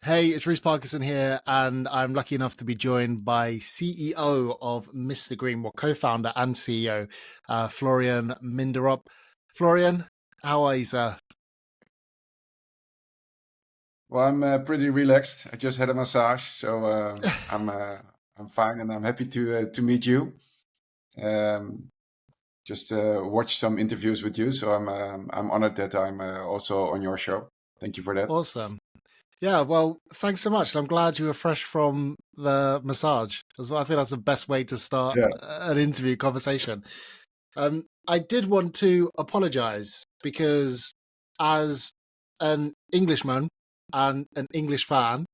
Hey, it's Bruce Parkinson here, and I'm lucky enough to be joined by CEO of MisterGreen, well, co-founder and CEO, Florian Minderop. Florian, how are you, sir? Well, I'm pretty relaxed. I just had a massage, so I'm fine, and I'm happy to meet you. Just watch some interviews with you, so I'm honored that I'm also on your show. Thank you for that. Awesome. Yeah, well, thanks so much. I'm glad you were fresh from the massage as well. I think that's the best way to start Yeah. an interview conversation. I did want to apologize because as an Englishman and an English fan,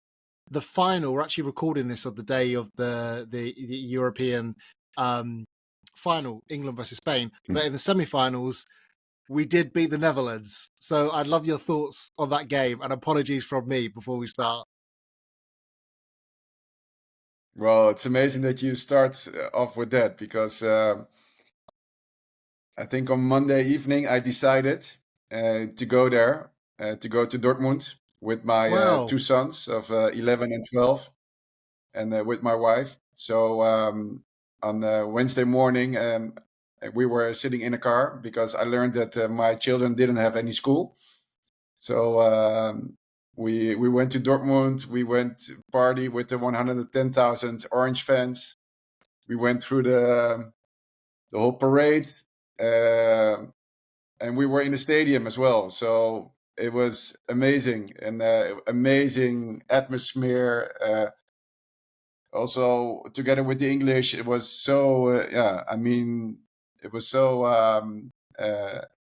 the final, we're actually recording this on the day of the European final, England versus Spain. But in the semi-finals, we did beat the Netherlands. So I'd love your thoughts on that game, and apologies from me before we start. Well, it's amazing that you start off with that because I think on Monday evening I decided to go there, to go to Dortmund with my Wow. two sons of 11 and 12, and with my wife. So on Wednesday morning, we were sitting in a car because I learned that my children didn't have any school. So we went to Dortmund. We went to party with the 110,000 Orange fans. We went through the whole parade, and we were in the stadium as well. So it was amazing, and amazing atmosphere. Also, together with the English, it was so I mean, it was so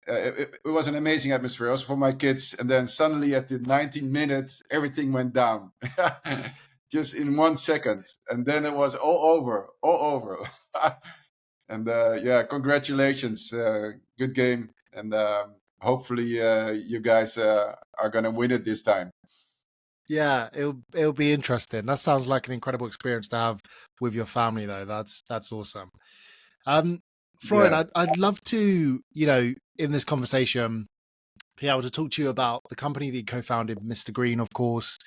it was an amazing atmosphere also for my kids. And then suddenly at the 19 minutes, everything went down just in 1 second, and then it was all over. And yeah, congratulations, good game, and hopefully you guys are gonna win it this time. Yeah, it'll be interesting. That sounds like an incredible experience to have with your family, though. That's awesome. Florian, Yeah. I'd love to, in this conversation, be able to talk to you about the company that you co-founded, MisterGreen, of course.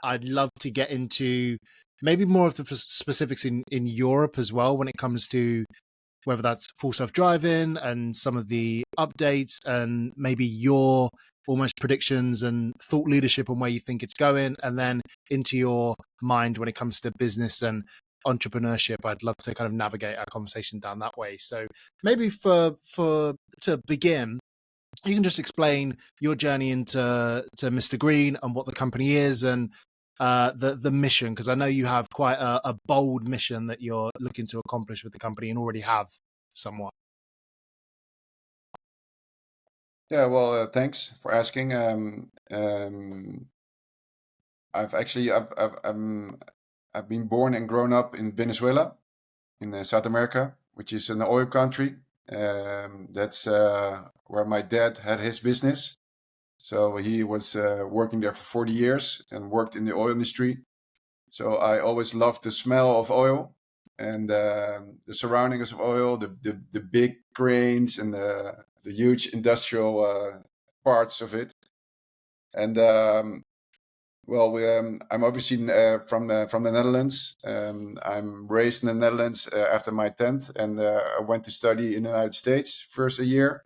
I'd love to get into maybe more of the specifics in Europe as well when it comes to whether that's full self-driving and some of the updates and maybe your almost predictions and thought leadership on where you think it's going, and then into your mind when it comes to business and entrepreneurship. I'd love to kind of navigate our conversation down that way. So maybe to begin, you can just explain your journey into MisterGreen and what the company is and the mission, because I know you have quite a bold mission that you're looking to accomplish with the company and already have somewhat. Yeah, well, thanks for asking. I've been born and grown up in Venezuela, in South America, which is an oil country. That's where my dad had his business. So he was working there for 40 years and worked in the oil industry. So I always loved the smell of oil and the surroundings of oil, the big cranes and the huge industrial parts of it. And I'm obviously from the Netherlands. I'm raised in the Netherlands after my 10th, and I went to study in the United States first a year,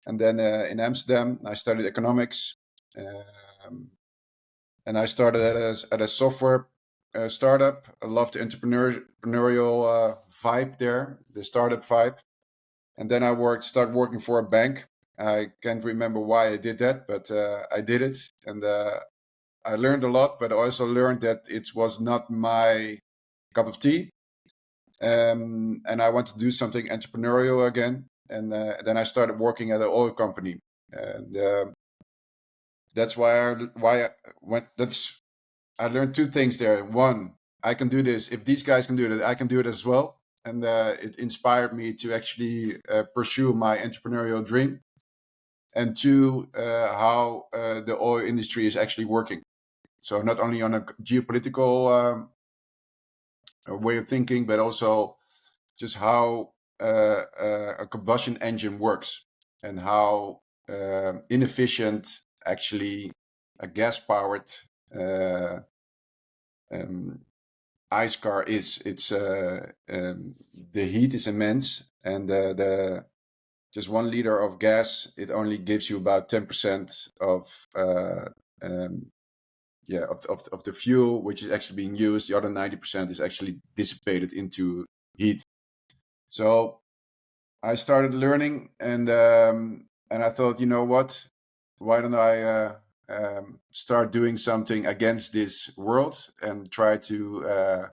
and then in Amsterdam I studied economics, and I started at a software startup. I loved the entrepreneurial vibe there, the startup vibe, and then I started working for a bank. I can't remember why I did that, but I did it, and I learned a lot, but I also learned that it was not my cup of tea. And I wanted to do something entrepreneurial again. And then I started working at an oil company. And that's why I learned two things there. One, I can do this. If these guys can do it, I can do it as well. And it inspired me to actually pursue my entrepreneurial dream. And two, how the oil industry is actually working. So not only on a geopolitical way of thinking, but also just how a combustion engine works. and how inefficient actually a gas-powered ICE car is. It's the heat is immense, and the just 1 liter of gas, it only gives you about 10% of of the fuel which is actually being used. The other 90% is actually dissipated into heat. So I started learning, and I thought, you know what? Why don't I start doing something against this world and try to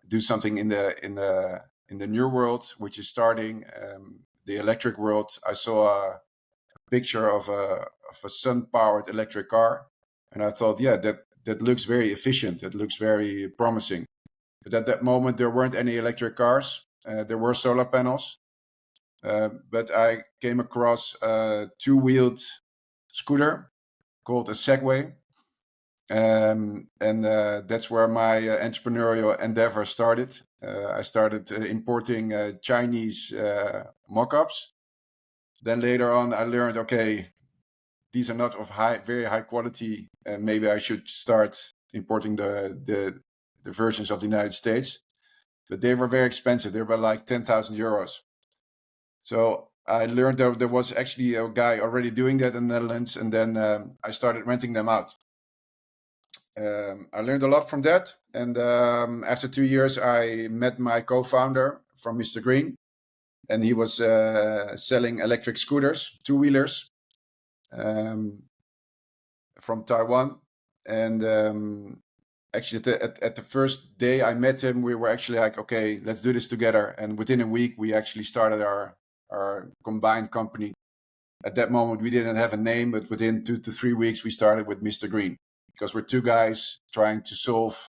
do something in the new world, which is starting, the electric world. I saw a picture of a sun-powered electric car, and I thought, yeah, that looks very efficient. It looks very promising. But at that moment, there weren't any electric cars. There were solar panels, but I came across a two-wheeled scooter called a Segway. And that's where my entrepreneurial endeavor started. I started importing Chinese mock-ups. Then later on, I learned, okay, these are not of very high quality. Maybe I should start importing the versions of the United States. But they were very expensive. They were like 10,000 euros. So I learned that there was actually a guy already doing that in the Netherlands, and then I started renting them out. I learned a lot from that, and after 2 years, I met my co-founder from MisterGreen, and he was selling electric scooters, two-wheelers, from Taiwan. And actually, at the first day I met him, we were actually like, okay, let's do this together. And within a week, we actually started our combined company. At that moment, we didn't have a name, but within 2 to 3 weeks, we started with MisterGreen, because we're two guys trying to solve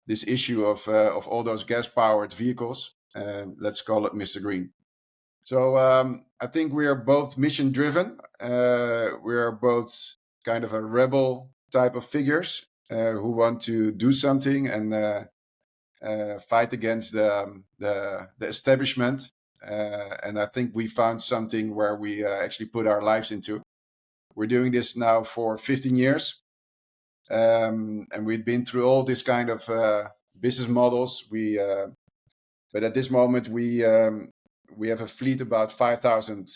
this issue of all those gas-powered vehicles. Let's call it MisterGreen. So I think we are both mission-driven. We are both kind of a rebel type of figures who want to do something and fight against the establishment. And I think we found something where we actually put our lives into. We're doing this now for 15 years. And we've been through all this kind of business models. But at this moment, we have a fleet about 5,000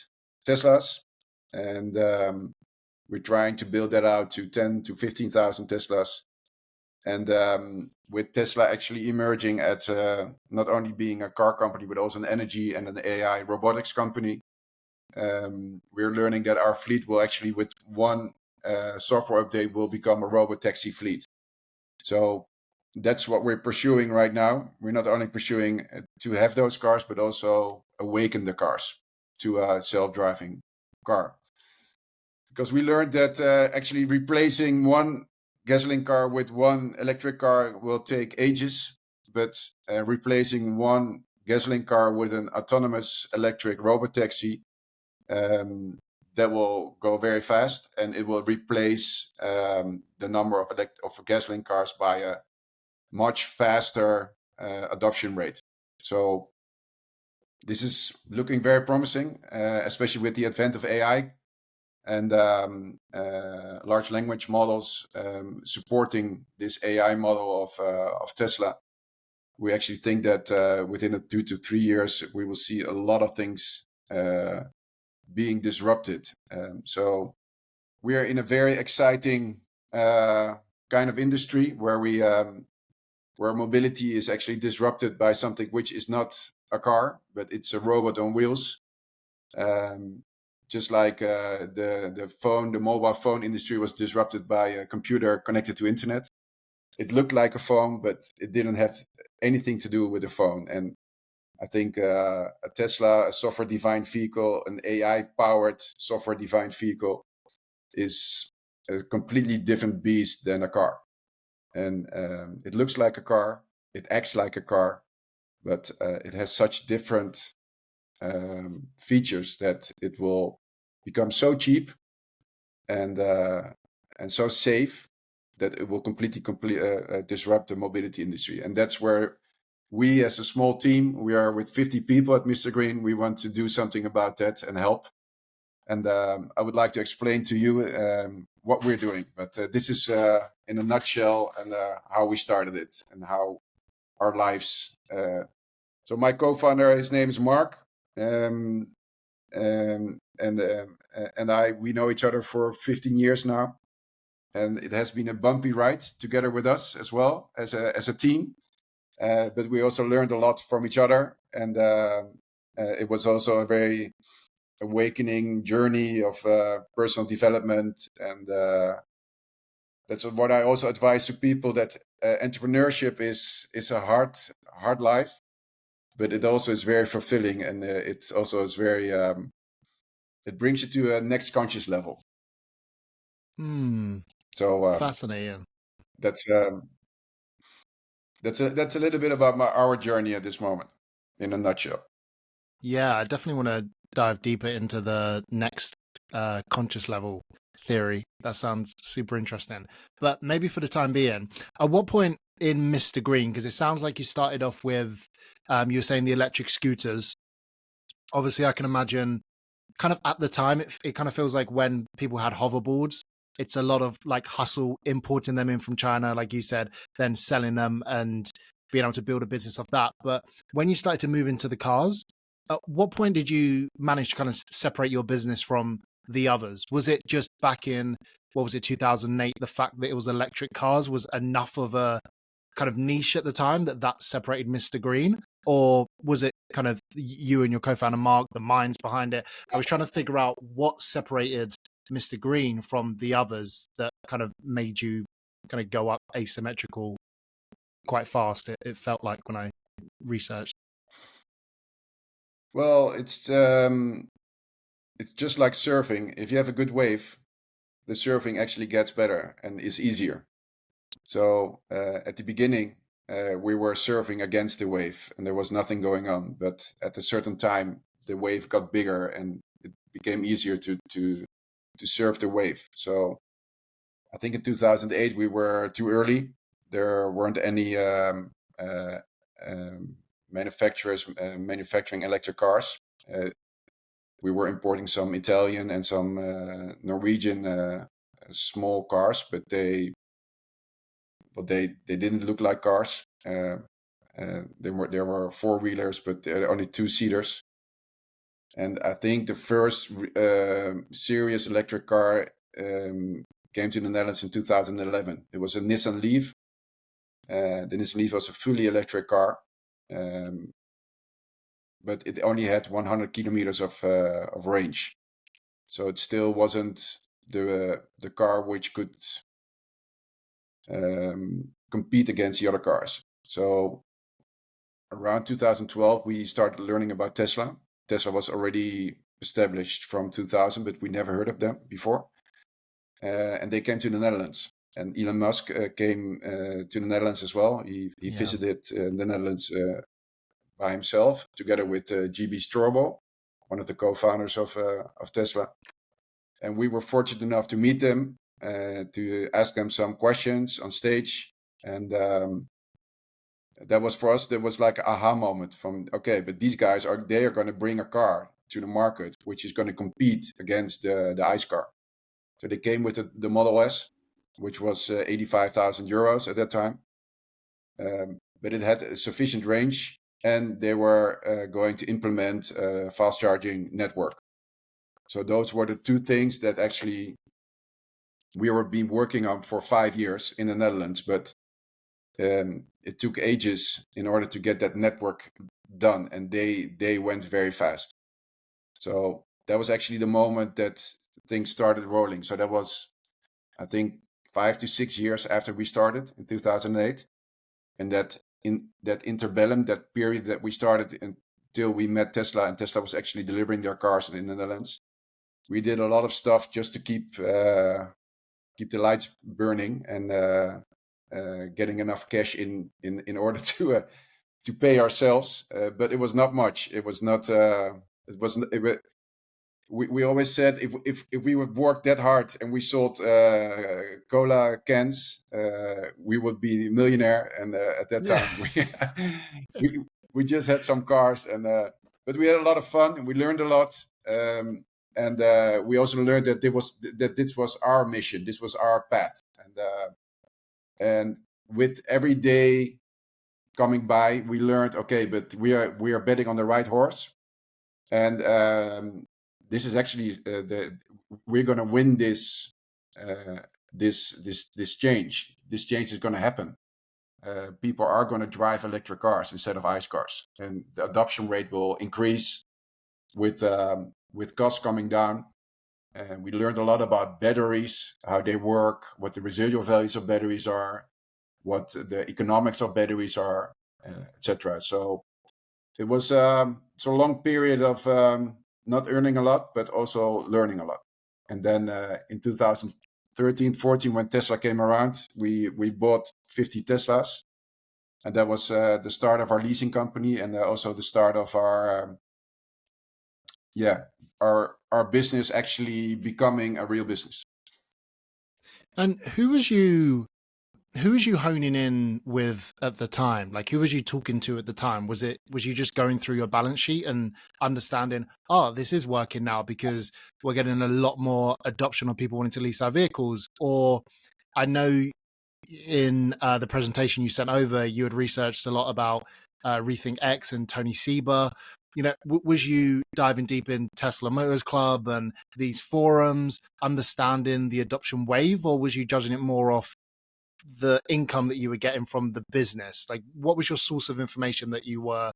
Teslas, and we're trying to build that out to 10 to 15,000 Teslas. And with Tesla actually emerging as not only being a car company, but also an energy and an AI robotics company, we're learning that our fleet will actually, with one software update, will become a robotaxi fleet. So that's what we're pursuing right now. We're not only pursuing to have those cars, but also awaken the cars to a self-driving car. Because we learned that actually replacing one gasoline car with one electric car will take ages, but replacing one gasoline car with an autonomous electric robotaxi, that will go very fast, and it will replace the number of gasoline cars by a much faster adoption rate. So this is looking very promising, especially with the advent of AI and large language models supporting this AI model of Tesla. We actually think that within 2 to 3 years, we will see a lot of things being disrupted. So we are in a very exciting kind of industry where mobility is actually disrupted by something which is not a car, but it's a robot on wheels. Just like the mobile phone industry was disrupted by a computer connected to internet. It looked like a phone, but it didn't have anything to do with a phone. And I think a Tesla, a software-defined vehicle, an AI-powered software-defined vehicle is a completely different beast than a car. And it looks like a car, it acts like a car, but it has such different features that it will become so cheap and so safe that it will completely disrupt the mobility industry. And that's where we as a small team, we are with 50 people at MisterGreen. We want to do something about that and help. And I would like to explain to you what we're doing. But this is in a nutshell and how we started it and how our lives. So my co-founder, his name is Mark. And we know each other for 15 years now, and it has been a bumpy ride together with us as well as a team. But we also learned a lot from each other, and it was also a very awakening journey of personal development, and that's what I also advise to people, that entrepreneurship is a hard life, but it also is very fulfilling, and it also is very it brings you to a next conscious level. So Fascinating. That's a little bit about our journey at this moment, in a nutshell. Yeah, I definitely want to dive deeper into the next conscious level theory. That sounds super interesting. But maybe for the time being, at what point in MisterGreen, because it sounds like you started off with, you were saying the electric scooters. Obviously, I can imagine kind of at the time, it kind of feels like when people had hoverboards, it's a lot of like hustle, importing them in from China, like you said, then selling them and being able to build a business off that. But when you started to move into the cars, at what point did you manage to kind of separate your business from the others? Was it just back in, what was it, 2008, the fact that it was electric cars was enough of a kind of niche at the time that separated MisterGreen? Or was it kind of you and your co-founder Mark, the minds behind it? I was trying to figure out what separated MisterGreen from the others that kind of made you kind of go up asymmetrical quite fast. It felt like when I researched. Well, it's just like surfing. If you have a good wave, the surfing actually gets better and is easier. So at the beginning, we were surfing against the wave, and there was nothing going on. But at a certain time, the wave got bigger, and it became easier to surf the wave. So I think in 2008 we were too early. There weren't any manufacturers manufacturing electric cars. We were importing some Italian and some Norwegian small cars, but they didn't look like cars. There were four-wheelers, but they're only two-seaters. And I think the first serious electric car came to the Netherlands in 2011. It was a Nissan Leaf. The Nissan Leaf was a fully electric car, but it only had 100 kilometers of range. So it still wasn't the car which could compete against the other cars. So around 2012, we started learning about Tesla. Tesla was already established from 2000, but we never heard of them before. And they came to the Netherlands. And Elon Musk came to the Netherlands as well. He visited the Netherlands by himself, together with GB Strobel, one of the co-founders of Tesla. And we were fortunate enough to meet them, to ask them some questions on stage. And that was, for us, there was like an aha moment from, okay, but these guys are going to bring a car to the market, which is going to compete against the ICE car. So they came with the Model S, which was 85,000 euros at that time. But it had a sufficient range, and they were going to implement a fast charging network. So those were the two things that actually we were been working on for 5 years in the Netherlands, but it took ages in order to get that network done, and they went very fast. So that was actually the moment that things started rolling. So that was, I think, 5 to 6 years after we started in 2008. And that in that interbellum, that period that we started until we met Tesla, and Tesla was actually delivering their cars in the Netherlands, we did a lot of stuff just to keep the lights burning and getting enough cash in order to pay ourselves. But it was not much. It was not. we always said if we would work that hard and we sold cola cans, we would be a millionaire. And at that time, we just had some cars, and but we had a lot of fun and we learned a lot. And we also learned that this was our mission, this was our path, and with every day coming by, we learned, okay, but we are betting on the right horse, and this is actually we're going to win this change. This change is going to happen. People are going to drive electric cars instead of ICE cars, and the adoption rate will increase with costs coming down. And we learned a lot about batteries, how they work, what the residual values of batteries are, what the economics of batteries are, etc. So it was a long period of not earning a lot, but also learning a lot. And then in 2013, 14, when Tesla came around, we bought 50 Teslas. And that was the start of our leasing company, and also the start of our business actually becoming a real business. And who was you honing in with at the time? Like, who was you talking to at the time? Was you just going through your balance sheet and understanding, oh, this is working now because we're getting a lot more adoption of people wanting to lease our vehicles? Or I know in the presentation you sent over, you had researched a lot about Rethink X and Tony Seba. You know, was you diving deep in Tesla Motors Club and these forums, understanding the adoption wave, or was you judging it more off the income that you were getting from the business? Like, what was your source of information that you were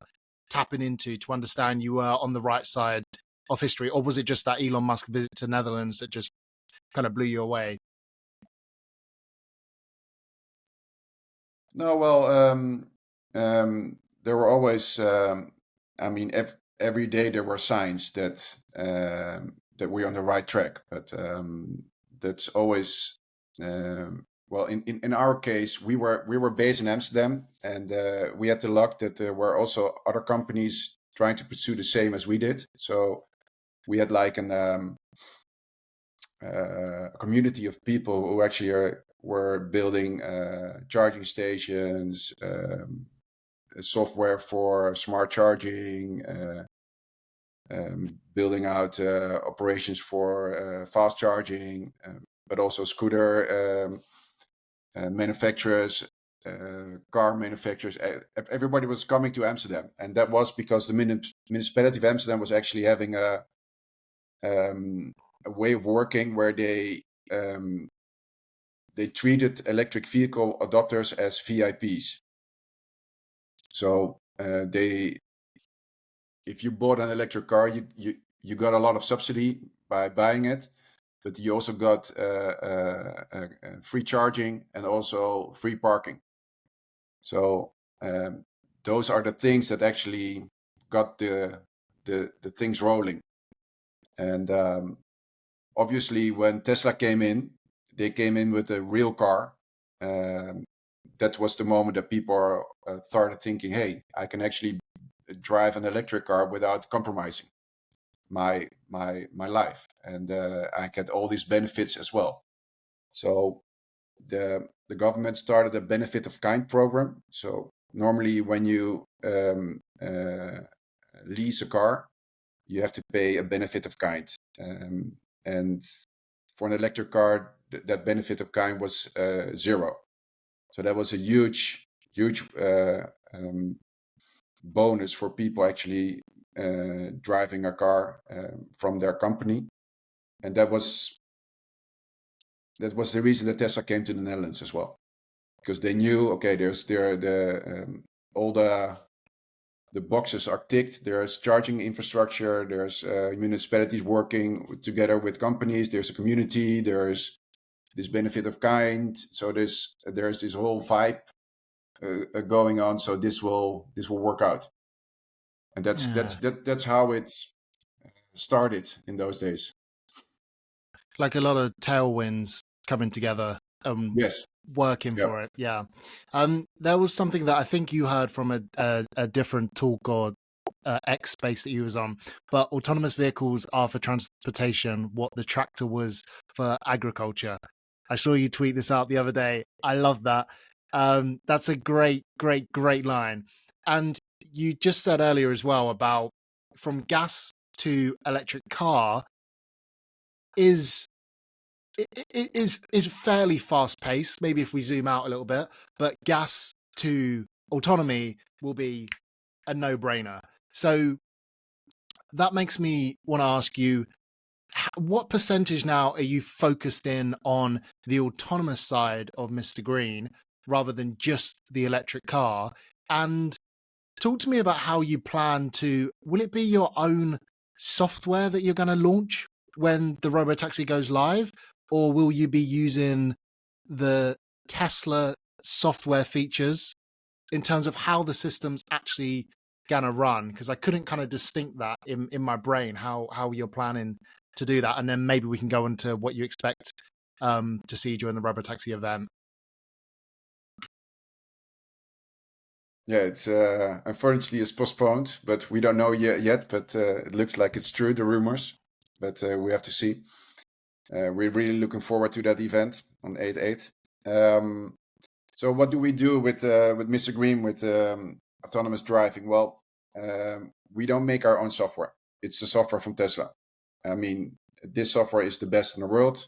tapping into to understand you were on the right side of history? Or was it just that Elon Musk visit to Netherlands that just kind of blew you away? No, well, there were always, I mean, every day there were signs that we're on the right track. But that's always, well, in our case, we were based in Amsterdam, and we had the luck that there were also other companies trying to pursue the same as we did. So we had like a community of people who actually were building charging stations, software for smart charging, building out operations for fast charging, but also scooter manufacturers, car manufacturers. Everybody was coming to Amsterdam, and that was because the municipality of Amsterdam was actually having a way of working where they treated electric vehicle adopters as VIPs. So if you bought an electric car, you got a lot of subsidy by buying it, but you also got free charging and also free parking. So those are the things that actually got the things rolling. And obviously, when Tesla came in, they came in with a real car. That was the moment that people started thinking, hey, I can actually drive an electric car without compromising my life, and I get all these benefits as well. So the government started a benefit of kind program. So normally when you lease a car, you have to pay a benefit of kind, and for an electric car, that benefit of kind was 0. So that was a huge bonus for people actually driving a car from their company. And that was the reason that Tesla came to the Netherlands as well, because they knew, okay, all the boxes are ticked. There's charging infrastructure. There's municipalities working together with companies. There's a community. There's this benefit of kind. So there's this whole vibe going on. So this will work out, and that's how it started in those days. Like a lot of tailwinds coming together. Yes. Working for it. Yeah. There was something that I think you heard from a different talk or X space that he was on, but autonomous vehicles are for transportation what the tractor was for agriculture. I saw you tweet this out the other day. I love that. That's a great line. And you just said earlier as well about from gas to electric car is fairly fast paced. Maybe if we zoom out a little bit, but gas to autonomy will be a no brainer. So that makes me want to ask you, what percentage now are you focused in on the autonomous side of Mr. Green rather than just the electric car? And talk to me about how you plan to, will it be your own software that you're going to launch when the Robotaxi goes live? Or will you be using the Tesla software features in terms of how the system's actually going to run? Because I couldn't kind of distinct that in my brain, how you're planning to do that. And then maybe we can go into what you expect to see during the Robotaxi event. Yeah, it's unfortunately it's postponed, but we don't know yet. But it looks like it's true, the rumors. But we have to see. We're really looking forward to that event on 8/8. So what do we do with Mr. Green with autonomous driving? Well, we don't make our own software. It's the software from Tesla. I mean, this software is the best in the world.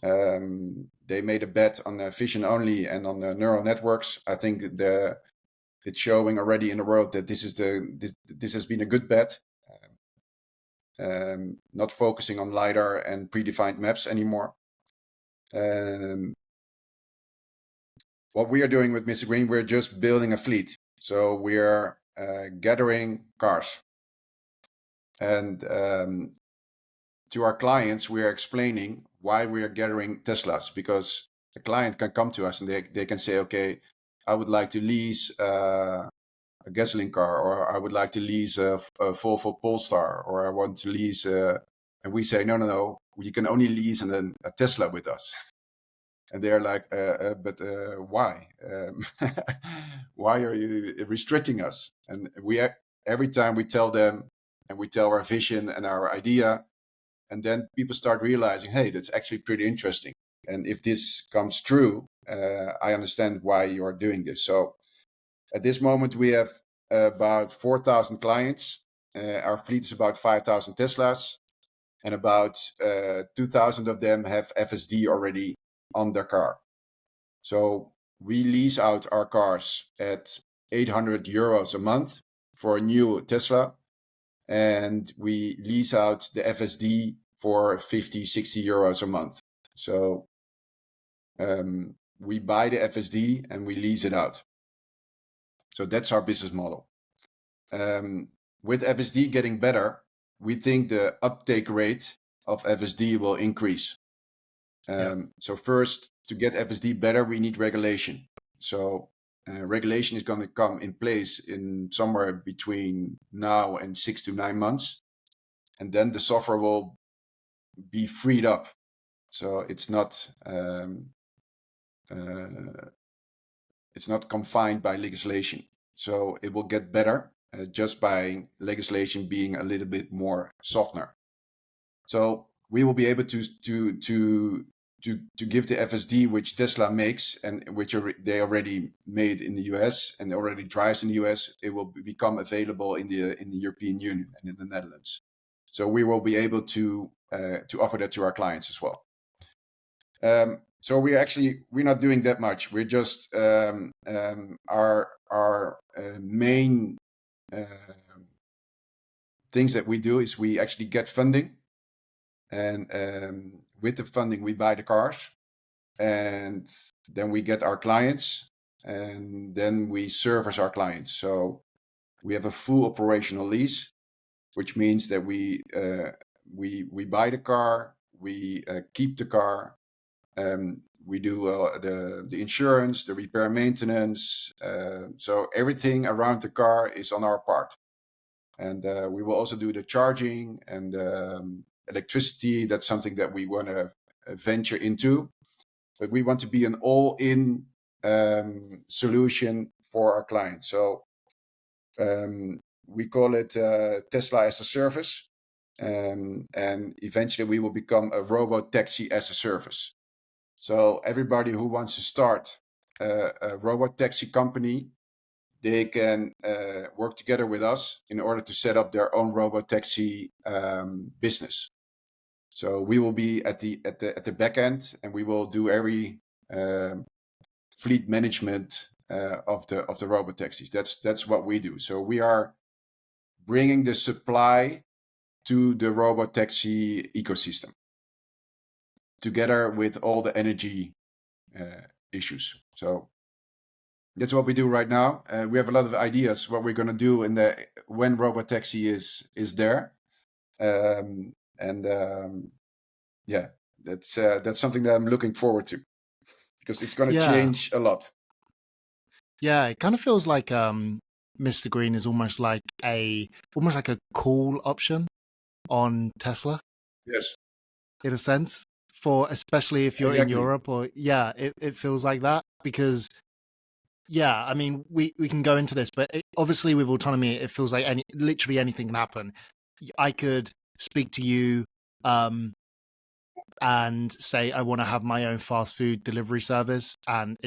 They made a bet on the vision only and on the neural networks. I think it's showing already in the world that this has been a good bet. Not focusing on LiDAR and predefined maps anymore. What we are doing with Mr. Green, we're just building a fleet. So we're gathering cars. And to our clients, we are explaining why we are gathering Teslas, because the client can come to us and they can say, okay, I would like to lease a gasoline car, or I would like to lease a Volvo Polestar, or I want to lease, and we say, no, you can only lease a Tesla with us. And they're like, but why? Why are you restricting us? And every time we tell them, and we tell our vision and our idea, and then people start realizing, hey, that's actually pretty interesting. And if this comes true, I understand why you are doing this. So at this moment, we have about 4,000 clients. Our fleet is about 5,000 Teslas, and about 2,000 of them have FSD already on their car. So we lease out our cars at 800 euros a month for a new Tesla. And we lease out the FSD for 50, 60 euros a month. So we buy the FSD and we lease it out. So that's our business model. With FSD getting better, we think the uptake rate of FSD will increase. So first, to get FSD better, we need regulation. So regulation is going to come in place in somewhere between now and 6 to 9 months. And then the software will be freed up. So it's not confined by legislation. So it will get better just by legislation being a little bit more softener. So we will be able to give the FSD which Tesla makes and which they already made in the US and already drives in the US. It will become available in the European Union and in the Netherlands. So we will be able to offer that to our clients as well. So we're not doing that much. We're just our main things that we do is we actually get funding, and with the funding we buy the cars, and then we get our clients, and then we service our clients. So we have a full operational lease, which means that we buy the car, we keep the car. We do the insurance, the repair, maintenance. So everything around the car is on our part. And we will also do the charging and electricity. That's something that we want to venture into. But we want to be an all-in solution for our clients. So we call it Tesla as a service. And eventually we will become a robot taxi as a service. So everybody who wants to start a robot taxi company, they can work together with us in order to set up their own robot taxi business. So we will be at the back end, and we will do every fleet management of the robot taxis. That's what we do. So we are bringing the supply to the robot taxi ecosystem, together with all the energy issues. So that's what we do right now. We have a lot of ideas what we're going to do when robot taxi is there, yeah, that's something that I'm looking forward to, because it's going to change a lot. Yeah, it kind of feels like MisterGreen is almost like a cool option on Tesla. Yes, in a sense, for especially if you're in Europe, or it feels like that, because I mean, we can go into this, but obviously with autonomy, it feels like literally anything can happen. I could speak to you and say I want to have my own fast food delivery service, and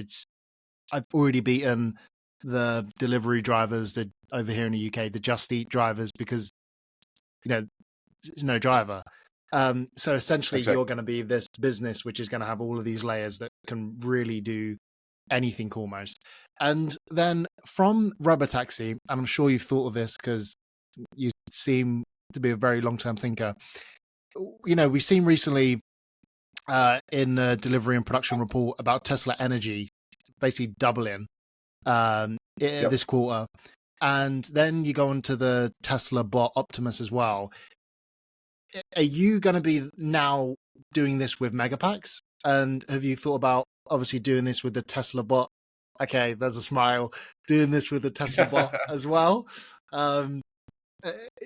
I've already beaten the delivery drivers that over here in the UK, the Just Eat drivers, because there's no driver. So essentially, you're going to be this business which is going to have all of these layers that can really do anything almost. And then from Robotaxi, and I'm sure you've thought of this because you seem to be a very long-term thinker. We've seen recently in the delivery and production report about Tesla Energy basically doubling this quarter. And then you go on to the Tesla bot Optimus as well. Are you going to be now doing this with Megapacks? And have you thought about obviously doing this with the Tesla bot? Okay, there's a smile. Doing this with the Tesla bot as well.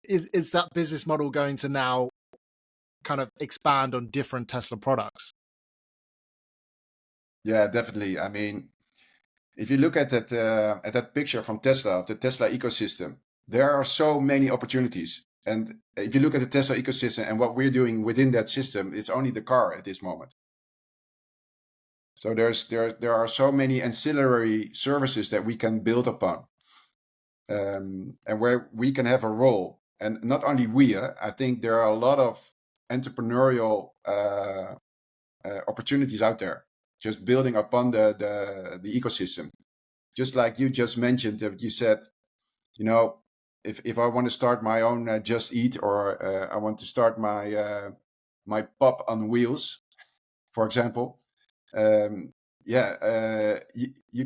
Is that business model going to now kind of expand on different Tesla products? Yeah, definitely. I mean, if you look at that picture from Tesla, of the Tesla ecosystem, there are so many opportunities. And if you look at the Tesla ecosystem and what we're doing within that system, it's only the car at this moment. So there are so many ancillary services that we can build upon, and where we can have a role. And not only we, I think there are a lot of entrepreneurial opportunities out there, just building upon the ecosystem. Just like you just mentioned, that you said, if I want to start my own Just Eat, or I want to start my pop on wheels, for example, you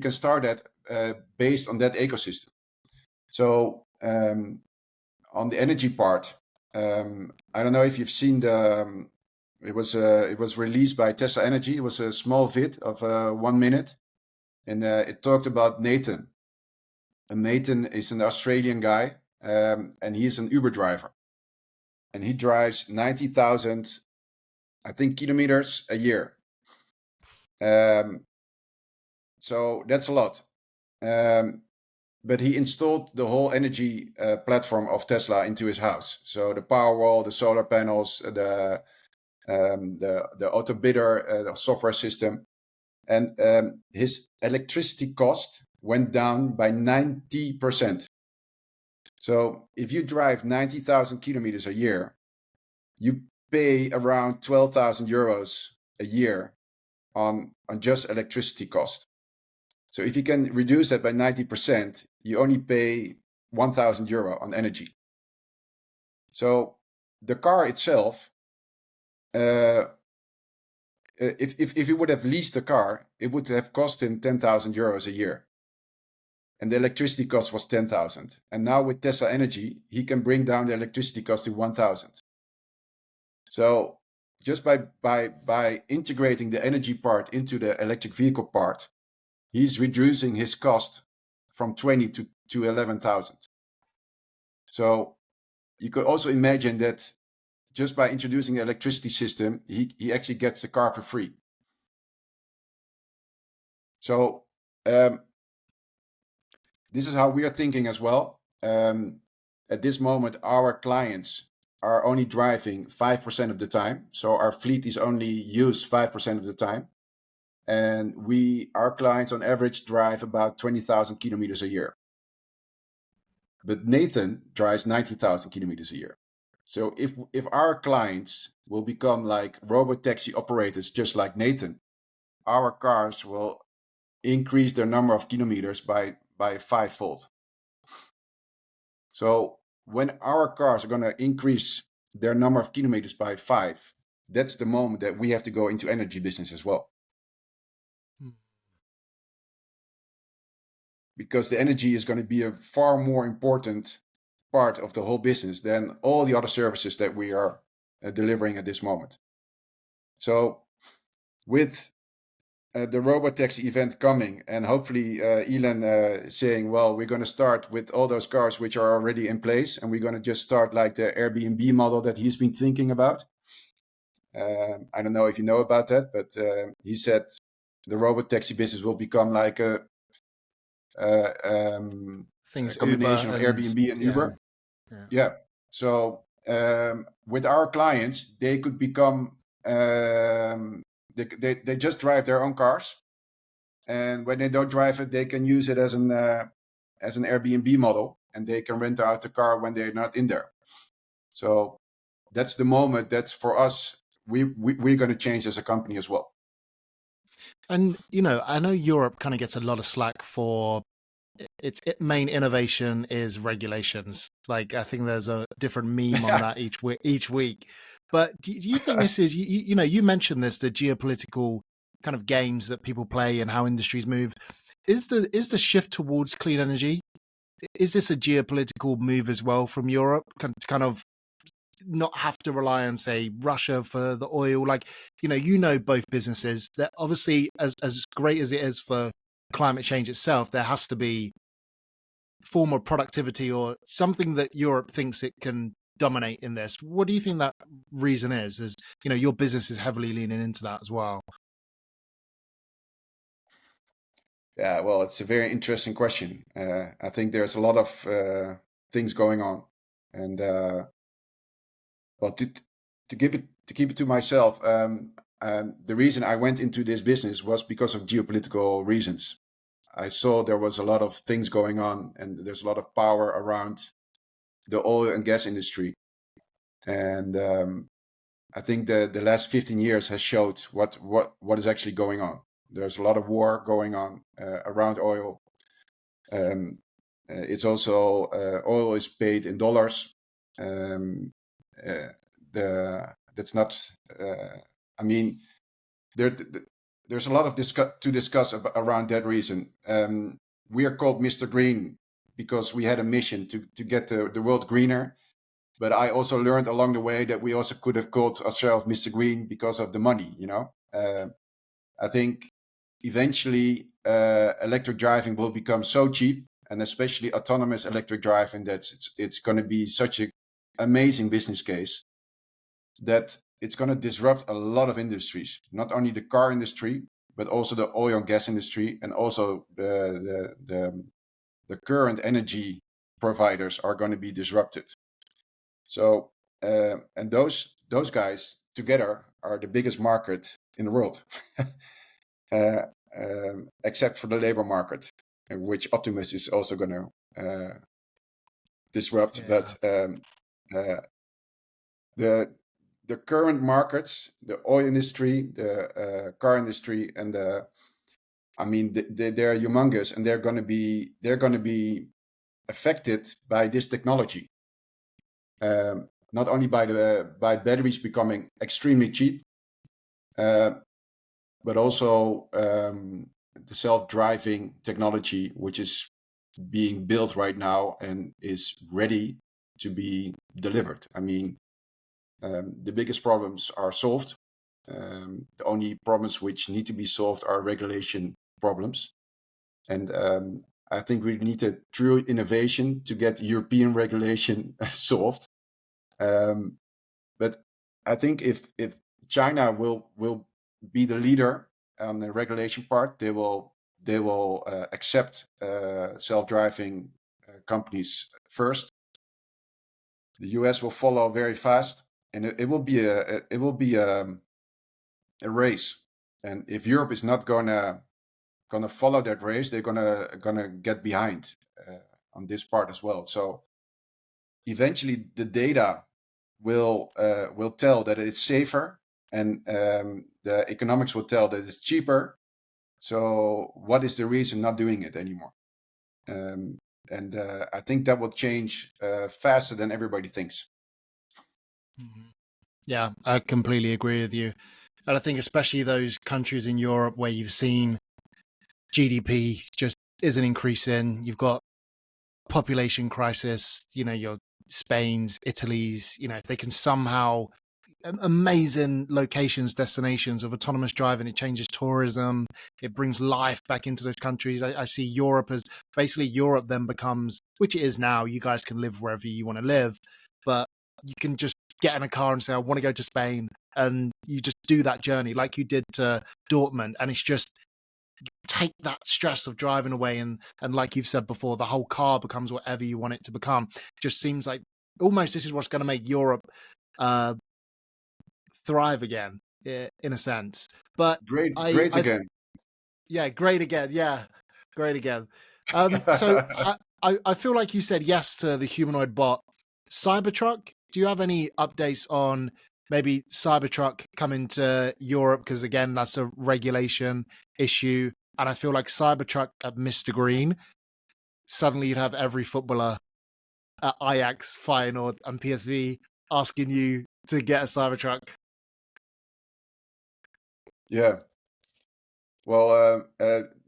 can start that based on that ecosystem. So on the energy part, I don't know if you've seen it was released by Tesla Energy. It was a small vid of 1 minute, and it talked about Nathan. And Nathan is an Australian guy, and he's an Uber driver, and he drives 90,000, I think, kilometers a year. So that's a lot. But he installed the whole energy platform of Tesla into his house. So the Powerwall, the solar panels, the auto bidder, the software system, and his electricity cost went down by 90%. So if you drive 90,000 kilometers a year, you pay around 12,000 euros a year on just electricity cost. So if you can reduce that by 90%, you only pay 1,000 euro on energy. So the car itself, if he would have leased the car, it would have cost him 10,000 euros a year. And the electricity cost was 10,000. And now with Tesla Energy, he can bring down the electricity cost to 1,000. So just by integrating the energy part into the electric vehicle part, he's reducing his cost from 20 to 11,000. So you could also imagine that just by introducing the electricity system, he actually gets the car for free. So this is how we are thinking as well. at this moment, our clients are only driving 5% of the time. So our fleet is only used 5% of the time. And our clients on average drive about 20,000 kilometers a year. But Nathan drives 90,000 kilometers a year. So if our clients will become like robotaxi operators, just like Nathan, our cars will increase their number of kilometers by fivefold. So when our cars are going to increase their number of kilometers by 5, that's the moment that we have to go into energy business as well. Because the energy is going to be a far more important part of the whole business than all the other services that we are delivering at this moment. So with the robotaxi event coming, and hopefully Elon saying, well, we're going to start with all those cars which are already in place, and we're going to just start like the Airbnb model that he's been thinking about. I don't know if you know about that, but he said the robotaxi business will become like a combination of Airbnb and Uber. Yeah. So with our clients, they could become they just drive their own cars, and when they don't drive it, they can use it as an Airbnb model, and they can rent out the car when they're not in there. So that's the moment that's for us. We're going to change as a company as well. And I know Europe kind of gets a lot of slack for its main innovation is regulations. Like, I think there's a different meme on that each week. But do you think this is, you mentioned this, the geopolitical kind of games that people play and how industries move. Is the shift towards clean energy, is this a geopolitical move as well from Europe to kind of not have to rely on, say, Russia for the oil? Like, both businesses that obviously, as great as it is for climate change itself, there has to be form of productivity or something that Europe thinks it can dominate in this. What do you think that reason is? Your business is heavily leaning into that as well. Yeah, well, it's a very interesting question. I think there's a lot of things going on, and well, to keep it to myself, the reason I went into this business was because of geopolitical reasons. I saw there was a lot of things going on, and there's a lot of power around the oil and gas industry. And I think the last 15 years has showed what is actually going on. There's a lot of war going on around oil. It's also oil is paid in dollars. That's not. I mean, there's a lot of to discuss around that reason. We are called MisterGreen because we had a mission to get the world greener. But I also learned along the way that we also could have called ourselves Mr. Green because of the money. I think eventually electric driving will become so cheap, and especially autonomous electric driving, that it's going to be such an amazing business case that it's going to disrupt a lot of industries, not only the car industry, but also the oil and gas industry, and also the current energy providers are going to be disrupted. So, and those guys together are the biggest market in the world, except for the labor market, which Optimus is also going to disrupt. Yeah. But the current markets, the oil industry, the car industry, and they're humongous, and they're going to be affected by this technology. Not only by batteries becoming extremely cheap, but also the self-driving technology, which is being built right now and is ready to be delivered. I mean, the biggest problems are solved. The only problems which need to be solved are regulation problems. And I think we need a true innovation to get European regulation solved. But I think if China will be the leader on the regulation part, they will accept self-driving companies first. The US will follow very fast, and it will be a race. And if Europe is not gonna follow that race, they're gonna get behind on this part as well. So eventually, the data will tell that it's safer, and the economics will tell that it's cheaper. So what is the reason not doing it anymore? And I think that will change faster than everybody thinks. Yeah, I completely agree with you. And I think especially those countries in Europe where you've seen GDP just isn't increasing, you've got population crisis, your Spain's, Italy's, if they can somehow amazing locations, destinations of autonomous driving, it changes tourism, it brings life back into those countries. I see Europe as basically Europe then becomes, which it is now, you guys can live wherever you want to live, but you can just get in a car and say, I want to go to Spain. And you just do that journey like you did to Dortmund. And it's just, take that stress of driving away. And like you've said before, the whole car becomes whatever you want it to become. Just seems like almost this is what's going to make Europe thrive again, in a sense. But Great again. Yeah, great again. Yeah, great again. So I feel like you said yes to the humanoid bot. Cybertruck, do you have any updates on maybe Cybertruck coming to Europe? Because again, that's a regulation issue. And I feel like Cybertruck at MisterGreen, suddenly you'd have every footballer at Ajax, Feyenoord, and PSV asking you to get a Cybertruck. Yeah. Well,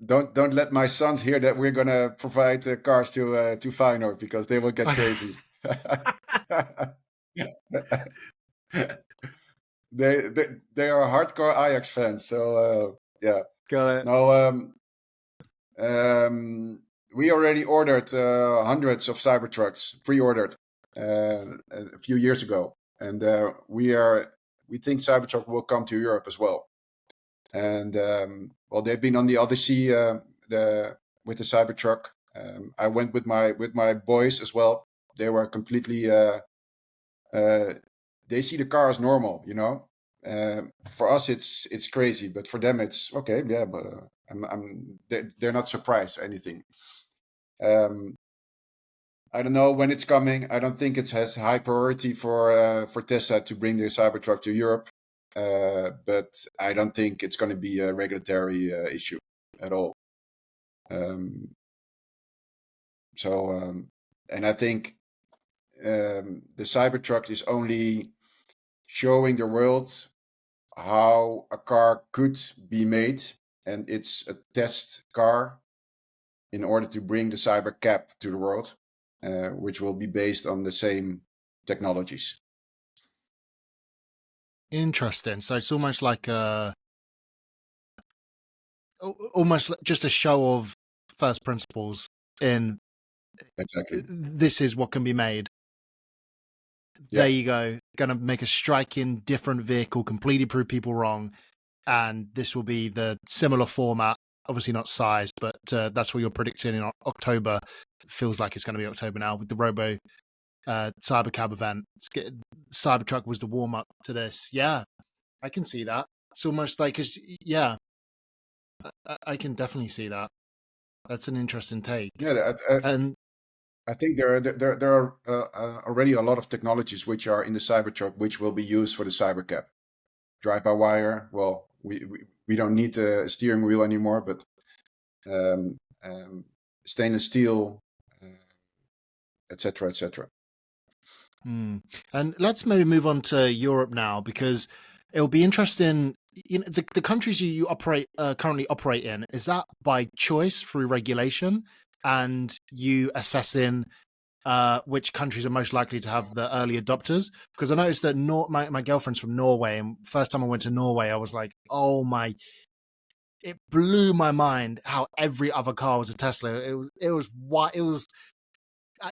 don't let my sons hear that we're gonna provide cars to Feyenoord, because they will get crazy. they are hardcore Ajax fans, so yeah. Got it. No, we already ordered hundreds of Cybertrucks, pre-ordered a few years ago, and we think Cybertruck will come to Europe as well. And well, they've been on the Odyssey with the Cybertruck. I went with my boys as well. They were completely. They see the car as normal, For us, it's crazy, but for them, it's okay. Yeah, but they're not surprised or anything. I don't know when it's coming. I don't think it has high priority for Tesla to bring the Cybertruck to Europe. But I don't think it's going to be a regulatory issue at all. And I think the Cybertruck is only showing the world how a car could be made, and it's a test car in order to bring the Cybercab to the world, which will be based on the same technologies. Interesting. So it's almost like almost just a show of first principles in Exactly. This is what can be made. Yeah. There you go. Going to make a striking different vehicle, completely prove people wrong. And this will be the similar format, obviously not size, but that's what you're predicting in October. Feels like it's going to be October now with the Robo Cybercab event. Cybertruck was the warm up to this. Yeah, I can see that. It's almost like, yeah, I can definitely see that. That's an interesting take. Yeah, and I think there are already a lot of technologies which are in the Cybertruck, which will be used for the Cybercab. Drive-by-wire. Well, we don't need a steering wheel anymore, but stainless steel, etc., etc. And let's maybe move on to Europe now, because it'll be interesting. The countries you currently operate in, is that by choice through regulation, and you assessing which countries are most likely to have the early adopters? Because I noticed that my girlfriend's from Norway, and first time I went to Norway, I was like, oh my. It blew my mind how every other car was a Tesla. It was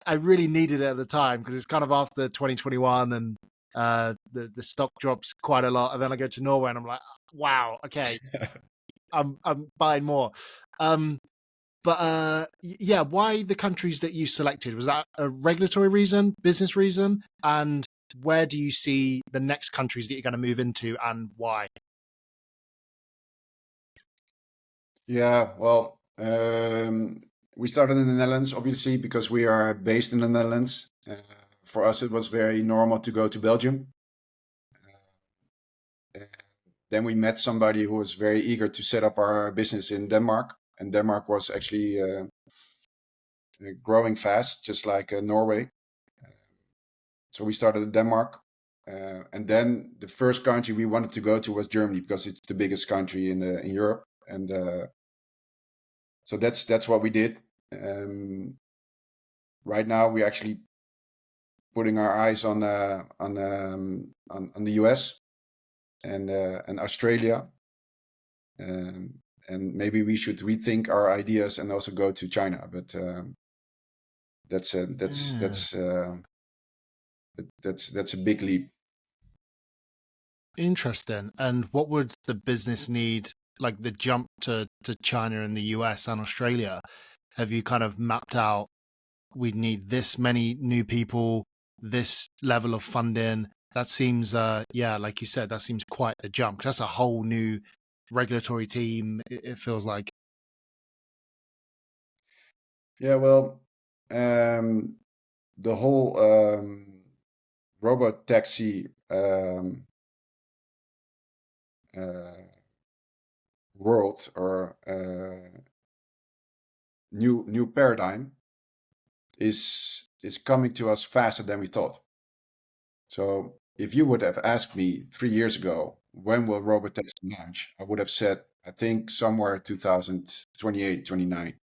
I really needed it at the time, because it's kind of after 2021 and the stock drops quite a lot. And then I go to Norway and I'm like, wow, okay, I'm buying more. But yeah, why the countries that you selected? Was that a regulatory reason, business reason? And where do you see the next countries that you're going to move into and why? Yeah, well, we started in the Netherlands, obviously, because we are based in the Netherlands. For us, it was very normal to go to Belgium. Uh, then we met somebody who was very eager to set up our business in Denmark, and Denmark was actually growing fast, just like Norway. So we started in Denmark. And then the first country we wanted to go to was Germany because it's the biggest country in Europe. And so that's what we did. Right now, we're actually putting our eyes on the US and Australia, and maybe we should rethink our ideas and also go to China. But that's a big leap. Interesting. And what would the business need, like the jump to China and the US and Australia? Have you kind of mapped out, we need this many new people, this level of funding? That seems, yeah, like you said, that seems quite a jump. 'Cause that's a whole new regulatory team, it feels like. Yeah, well, the whole robot taxi world or new paradigm is coming to us faster than we thought. So if you would have asked me 3 years ago, when will robotaxi launch? I would have said, I think somewhere 2028, 29.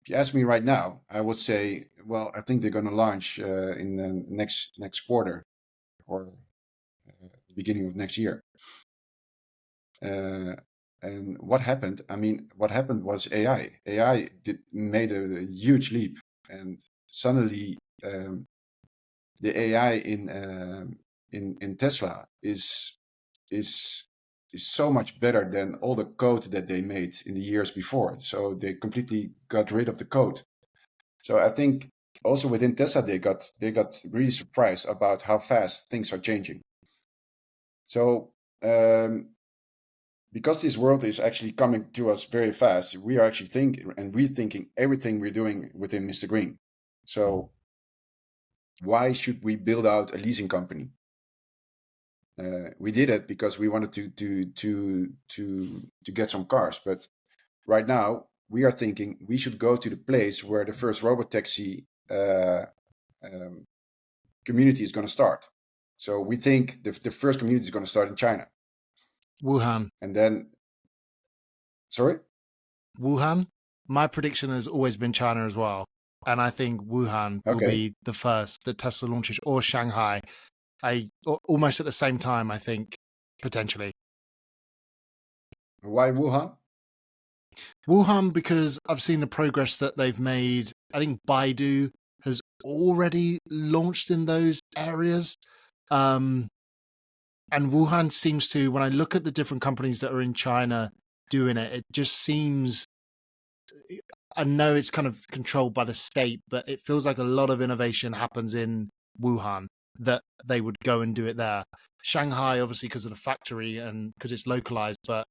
If you ask me right now, I would say, well, I think they're going to launch in the next quarter or the beginning of next year. And what happened? I mean, what happened was AI. AI made a huge leap, and suddenly the AI in Tesla is so much better than all the code that they made in the years before. So they completely got rid of the code. So I think also within Tesla they got really surprised about how fast things are changing. So because this world is actually coming to us very fast, we are actually thinking and rethinking everything we're doing within MisterGreen. So why should we build out a leasing company? We did it because we wanted to get some cars, but right now we are thinking we should go to the place where the first robotaxi community is going to start. So we think the first community is going to start in China. Wuhan. And then, sorry? Wuhan? My prediction has always been China as well. And I think Wuhan will Okay. be the first that Tesla launches, or Shanghai. Almost at the same time, I think, potentially. Why Wuhan? Wuhan, because I've seen the progress that they've made. I think Baidu has already launched in those areas. And Wuhan seems to, when I look at the different companies that are in China doing it, it just seems, I know it's kind of controlled by the state, but it feels like a lot of innovation happens in Wuhan that they would go and do it there. Shanghai, obviously, because of the factory and because it's localized, but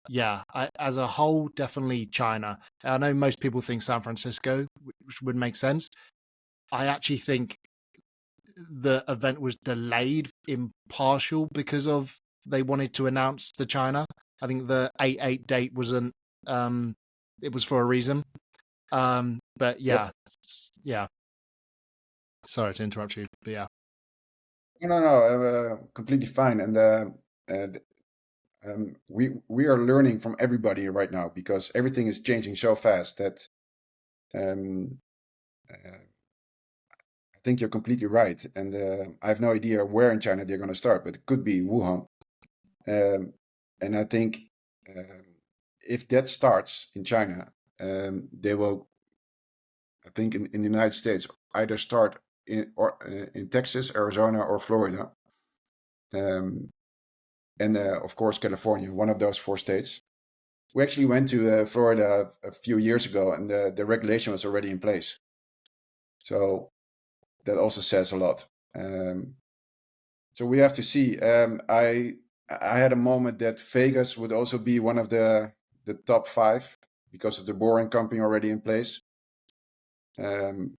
yeah, as a whole, definitely China. I know most people think San Francisco, which would make sense. I actually think the event was delayed in partial because of they wanted to announce the China. I think the 8/8 date wasn't. It was for a reason. But yeah, yeah. Sorry to interrupt you, but yeah. No, completely fine. And we are learning from everybody right now because everything is changing so fast that um, I think you're completely right. And I have no idea where in China they're going to start, but it could be Wuhan. And I think if that starts in China, they will, I think, in the United States, either start in Texas, Arizona, or Florida. And of course, California, one of those 4 states. we actually went to Florida a few years ago, and the regulation was already in place. So that also says a lot. So we have to see. I had a moment that Vegas would also be one of the top 5 because of the boring company already in place. We're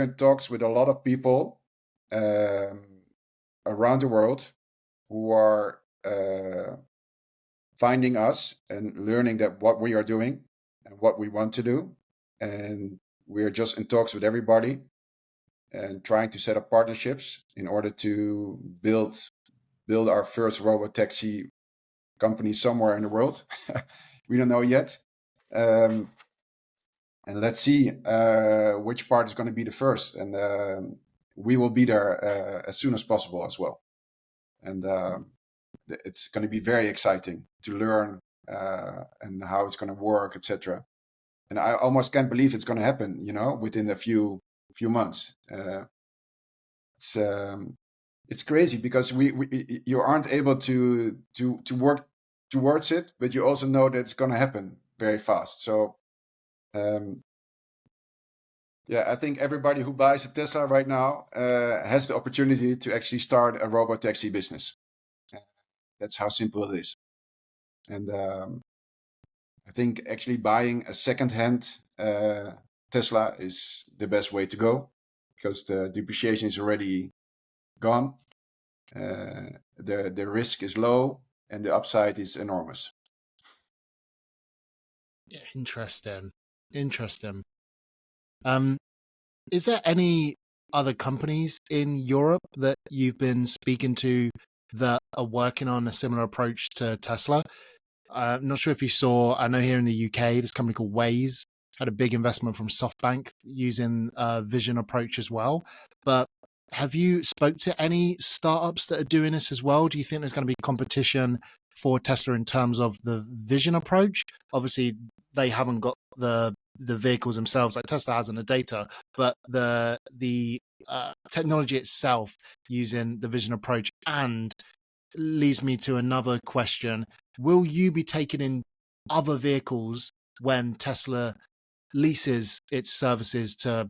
in talks with a lot of people around the world who are finding us and learning that what we are doing and what we want to do. And we're just in talks with everybody and trying to set up partnerships in order to build our first robotaxi company somewhere in the world. We don't know yet. And let's see which part is going to be the first. And we will be there as soon as possible as well. And it's going to be very exciting to learn and how it's going to work, etc. And I almost can't believe it's going to happen, within a few months. It's crazy because you aren't able to work towards it, but you also know that it's going to happen very fast. So I think everybody who buys a Tesla right now has the opportunity to actually start a robotaxi business. That's how simple it is. And I think actually buying a second-hand Tesla is the best way to go because the depreciation is already gone. The risk is low and the upside is enormous. Yeah, interesting. Is there any other companies in Europe that you've been speaking to that are working on a similar approach to Tesla? I'm not sure if you saw, I know here in the UK, this company called Waze had a big investment from SoftBank using a vision approach as well. But have you spoke to any startups that are doing this as well? Do you think there's going to be competition for Tesla in terms of the vision approach? Obviously, they haven't got the vehicles themselves like Tesla has in the data, but the technology itself using the vision approach. And leads me to another question. Will you be taking in other vehicles when Tesla leases its services to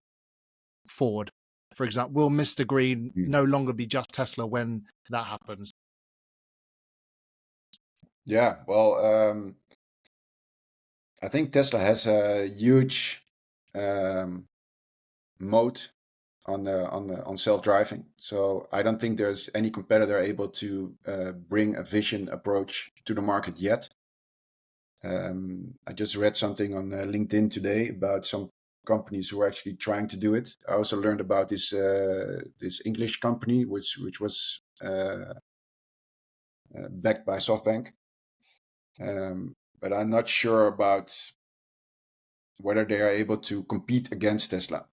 Ford? For example, will MisterGreen no longer be just Tesla when that happens? Yeah, well, I think Tesla has a huge moat on self-driving. So I don't think there's any competitor able to bring a vision approach to the market yet. I just read something on LinkedIn today about some companies who are actually trying to do it. I also learned about this English company which was backed by SoftBank. But I'm not sure about whether they are able to compete against Tesla.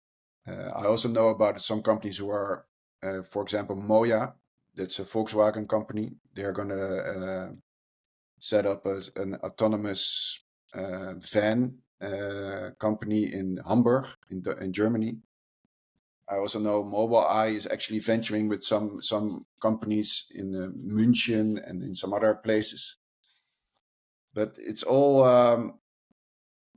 I also know about some companies who are, for example, Moya. That's a Volkswagen company. They're going to set up an autonomous van company in Hamburg, in Germany. I also know Mobileye is actually venturing with some companies in München and in some other places. But it's all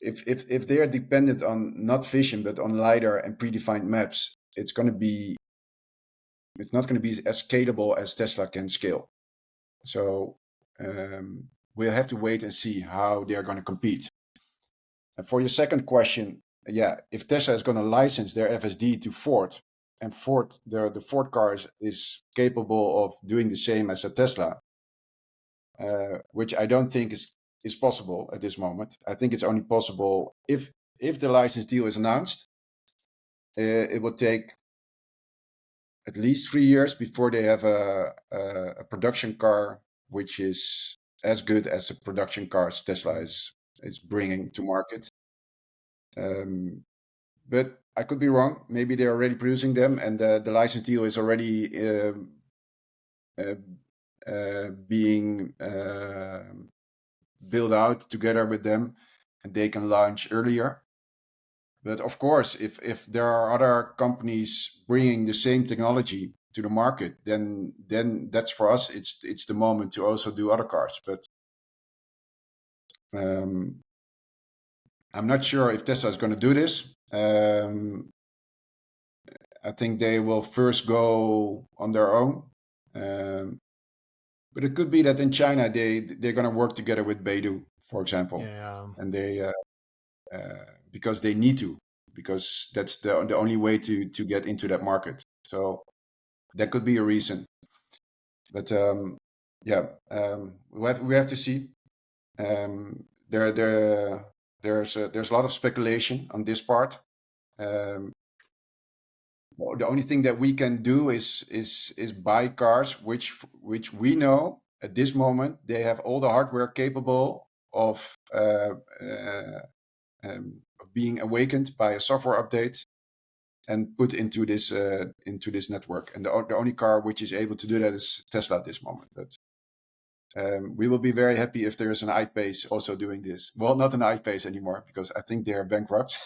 if they are dependent on not vision but on LiDAR and predefined maps, it's not going to be as scalable as Tesla can scale. So we'll have to wait and see how they are going to compete. And for your second question, if Tesla is going to license their FSD to Ford, and Ford, the Ford cars is capable of doing the same as a Tesla, which I don't think is possible at this moment. I think it's only possible if the license deal is announced. It will take at least 3 years before they have a production car which is as good as the production cars Tesla is bringing to market. But I could be wrong. Maybe they're already producing them, and the license deal is already being built out together with them, and they can launch earlier. But of course, if there are other companies bringing the same technology to the market, then that's for us. It's the moment to also do other cars. But I'm not sure if Tesla is going to do this. I think they will first go on their own. But it could be that in China they're going to work together with Beidou, for example, and they because they need to, because that's the only way to get into that market. So that could be a reason. But we have to see. There's a lot of speculation on this part. The only thing that we can do is buy cars which we know at this moment they have all the hardware capable of being awakened by a software update and put into this network. And the only car which is able to do that is Tesla at this moment. But we will be very happy if there is an iPace also doing this. Well, not an iPace anymore because I think they are bankrupt.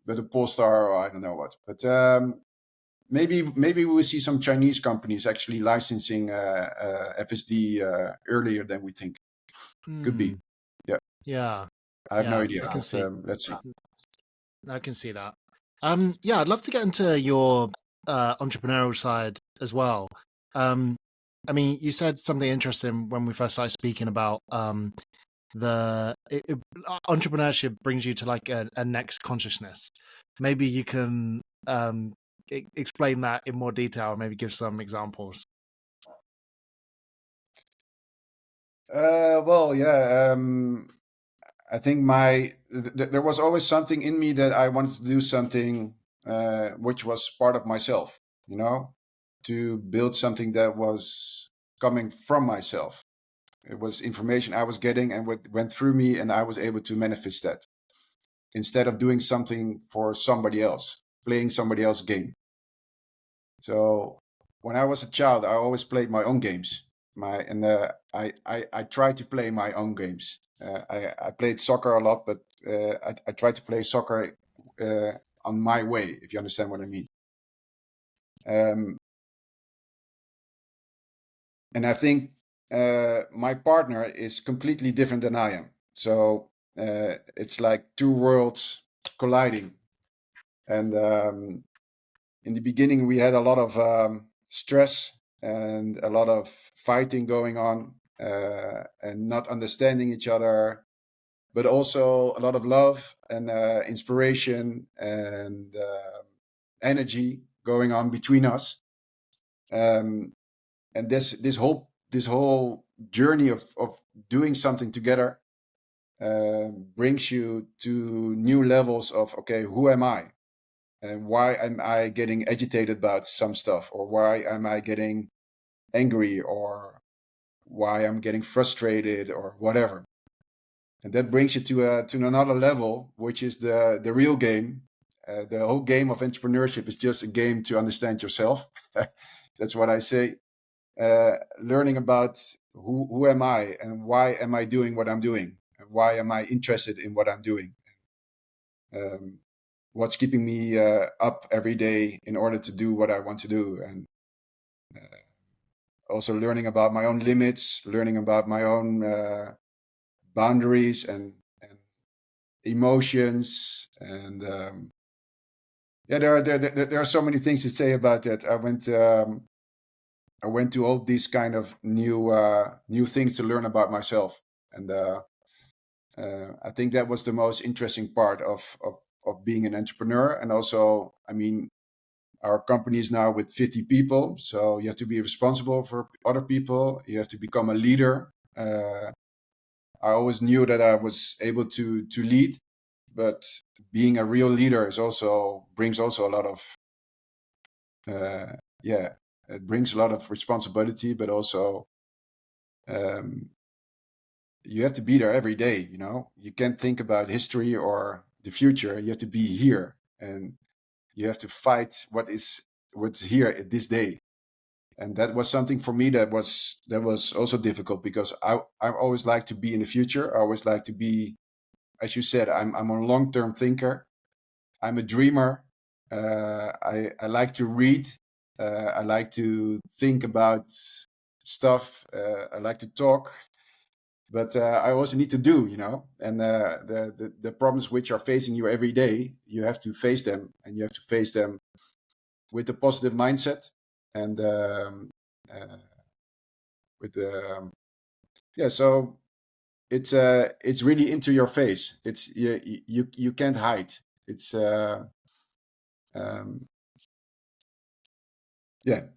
But a Polestar, or I don't know what. But maybe we will see some Chinese companies actually licensing FSD earlier than we think. Could be. Yeah. I have no idea. Let's see. I can see that. I'd love to get into your entrepreneurial side as well. I mean, you said something interesting when we first started speaking about entrepreneurship brings you to like a next consciousness. Maybe you can explain that in more detail, maybe give some examples. I think there was always something in me that I wanted to do something which was part of myself, to build something that was coming from myself. It was information I was getting and what went through me, and I was able to manifest that instead of doing something for somebody else, playing somebody else's game. So when I was a child, I always played my own games. I tried to play my own games. I played soccer a lot, but I tried to play soccer on my way, if you understand what I mean. And I think my partner is completely different than I am. So it's like two worlds colliding. And in the beginning, we had a lot of stress and a lot of fighting going on and not understanding each other, but also a lot of love and inspiration and energy going on between us. And this whole journey of doing something together brings you to new levels of, okay, who am I? And why am I getting agitated about some stuff? Or why am I getting angry? Or why I'm getting frustrated or whatever? And that brings you to another level, which is the real game. The whole game of entrepreneurship is just a game to understand yourself. That's what I say. Learning about who am I and why am I doing what I'm doing? And why am I interested in what I'm doing? What's keeping me up every day in order to do what I want to do? And also learning about my own limits, learning about my own boundaries and emotions. And there are so many things to say about that. I went to all these kind of new things to learn about myself, and I think that was the most interesting part of being an entrepreneur. And also, I mean, our company is now with 50 people, so you have to be responsible for other people. You have to become a leader. I always knew that I was able to lead, but being a real leader brings also a lot of it brings a lot of responsibility, but also you have to be there every day. You can't think about history or the future. You have to be here, and you have to fight what's here at this day. And that was something for me that was also difficult, because I always like to be in the future. I always like to be, as you said, I'm a long-term thinker. I'm a dreamer. I like to read. I like to think about stuff. I like to talk. but I also need to do, and the problems which are facing you every day, you have to face them, and you have to face them with a positive mindset, and with so it's really into your face. It's you can't hide. It's um,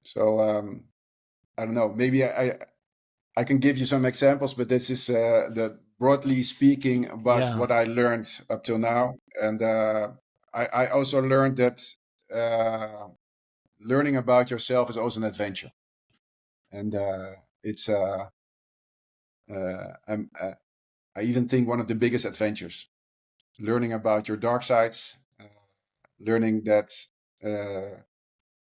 So I don't know. Maybe I can give you some examples, but this is the broadly speaking about what I learned up till now, and I also learned that learning about yourself is also an adventure, and it's I even think one of the biggest adventures. Learning about your dark sides, learning that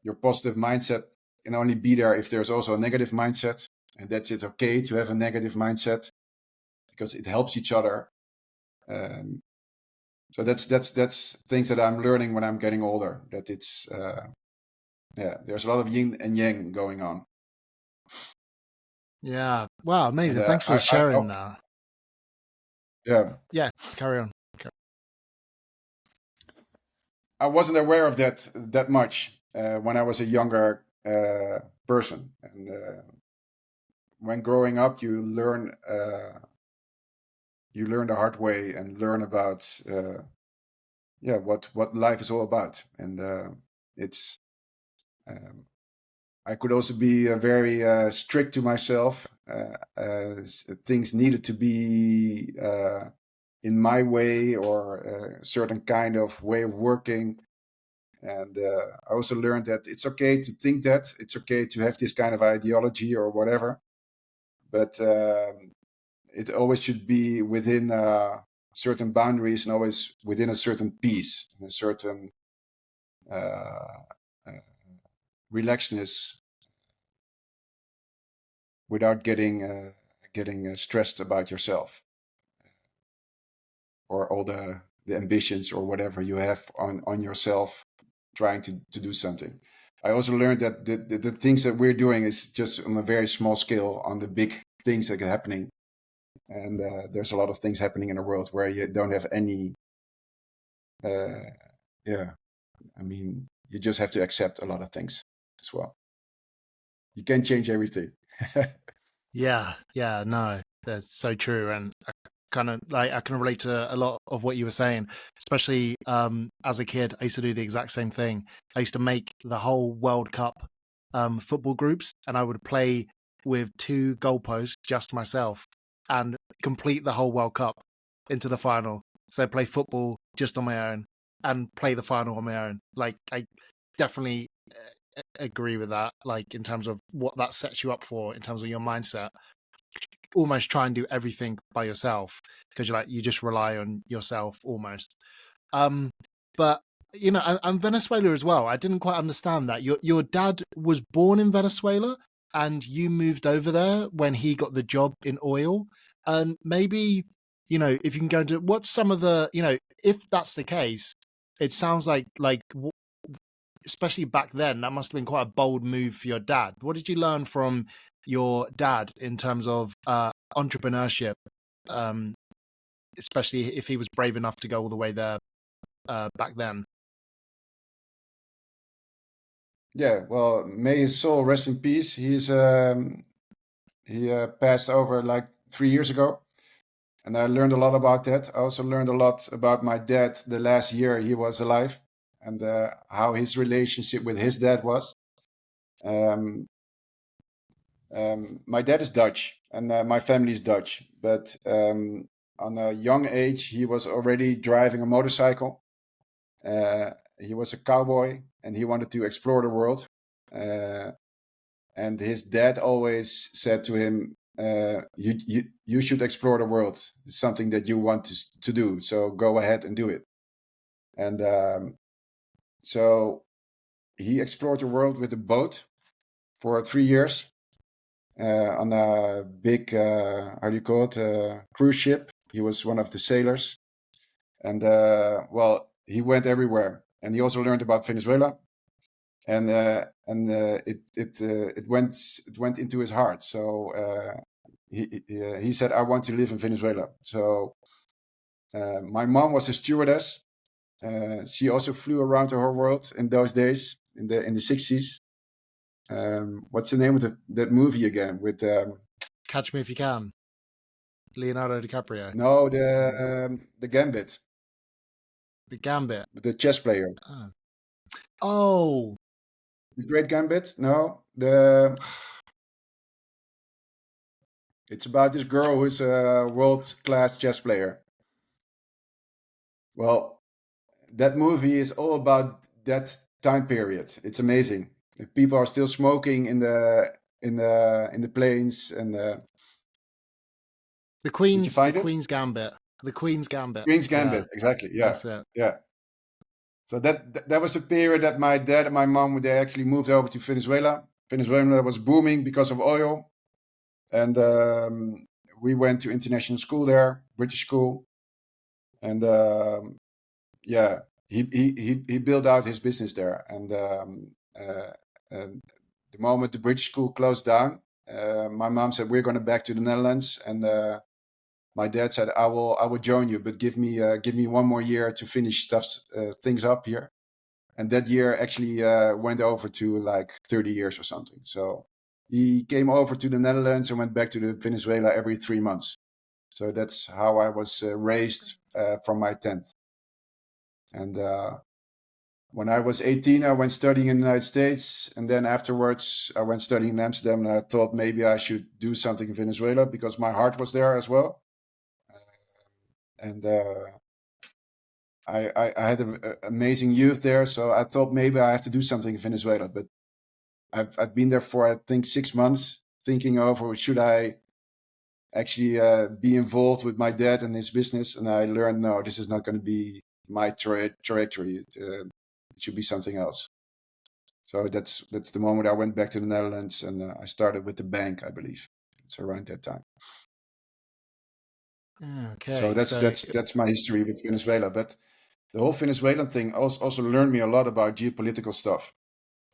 your positive mindset can only be there if there's also a negative mindset, and that's it. Okay to have a negative mindset because it helps each other. So that's things that I'm learning when I'm getting older. That it's there's a lot of yin and yang going on. Yeah. Wow. Amazing. And, Thanks for sharing that. Yeah. Yeah. Carry on. I wasn't aware of that much when I was a younger person, and when growing up, you learn the hard way and learn about what life is all about, and it's I could also be very strict to myself. Things needed to be in my way, or a certain kind of way of working. And I also learned that it's okay to think that, it's okay to have this kind of ideology or whatever, but it always should be within certain boundaries, and always within a certain peace and a certain relaxedness, without getting stressed about yourself or all the ambitions or whatever you have on yourself, trying to do something. I also learned that the things that we're doing is just on a very small scale on the big things that are happening. And there's a lot of things happening in the world where you don't have any, I mean, you just have to accept a lot of things as well. You can't change everything. Yeah, no, that's so true, and I can relate to a lot of what you were saying, especially as a kid. I used to do the exact same thing. I used to make the whole World Cup football groups, and I would play with 2 goalposts just myself and complete the whole World Cup into the final. So play football just on my own and play the final on my own. Like, I definitely agree with that, like in terms of what that sets you up for in terms of your mindset. Almost try and do everything by yourself because you just rely on yourself almost. But and Venezuela as well, I didn't quite understand that your dad was born in Venezuela and you moved over there when he got the job in oil. And maybe if you can go into what's some of the, if that's the case, it sounds like especially back then, that must have been quite a bold move for your dad. What did you learn from your dad in terms of entrepreneurship, especially if he was brave enough to go all the way there back then? Yeah, well, may his soul rest in peace. He passed over like 3 years ago, and I learned a lot about that. I also learned a lot about my dad the last year he was alive, and how his relationship with his dad was. My dad is Dutch, and my family is Dutch, but on a young age, he was already driving a motorcycle. He was a cowboy, and he wanted to explore the world. And his dad always said to him, you should explore the world. It's something that you want to do, so go ahead and do it. And so he explored the world with a boat for 3 years on a big, how do you call it, cruise ship. He was one of the sailors. And he went everywhere. And he also learned about Venezuela. And it went into his heart. So he said, I want to live in Venezuela. So my mom was a stewardess. She also flew around the whole world in those days, in the 60s. What's the name of that movie again? With Catch Me If You Can. Leonardo DiCaprio. no, the Gambit, The Gambit. the chess player, Oh. the Great Gambit. No, it's about this girl who's a world-class chess player. Well, that movie is all about that time period. It's amazing. People are still smoking in the planes, and The did you Queen's find it? Queen's Gambit. The Queen's Gambit. Queen's Gambit, Yeah, exactly. Yeah, that's it. yeah. So that was the period that my dad and my mom, they actually moved over to Venezuela. Venezuela was booming because of oil, and we went to international school there, British school, and yeah, he built out his business there. And the moment the British school closed down, my mom said, we're going to back to the Netherlands, and my dad said, I will join you, but give me 1 more year to finish things up here. And that year actually went over to like 30 years or something. So he came over to the Netherlands and went back to the Venezuela every 3 months. So that's how I was raised from my 10th. And when I was 18, I went studying in the United States. And then afterwards, I went studying in Amsterdam. And I thought maybe I should do something in Venezuela because my heart was there as well. And I had an amazing youth there. So I thought maybe I have to do something in Venezuela. But I've been there for, I think, 6 months, thinking over, should I actually be involved with my dad and his business? And I learned, no, this is not going to be my trajectory. It should be something else. So that's the moment I went back to the Netherlands, and I started with the bank, I believe. It's around that time. Okay. So that's my history with Venezuela. But the whole Venezuelan thing also learned me a lot about geopolitical stuff.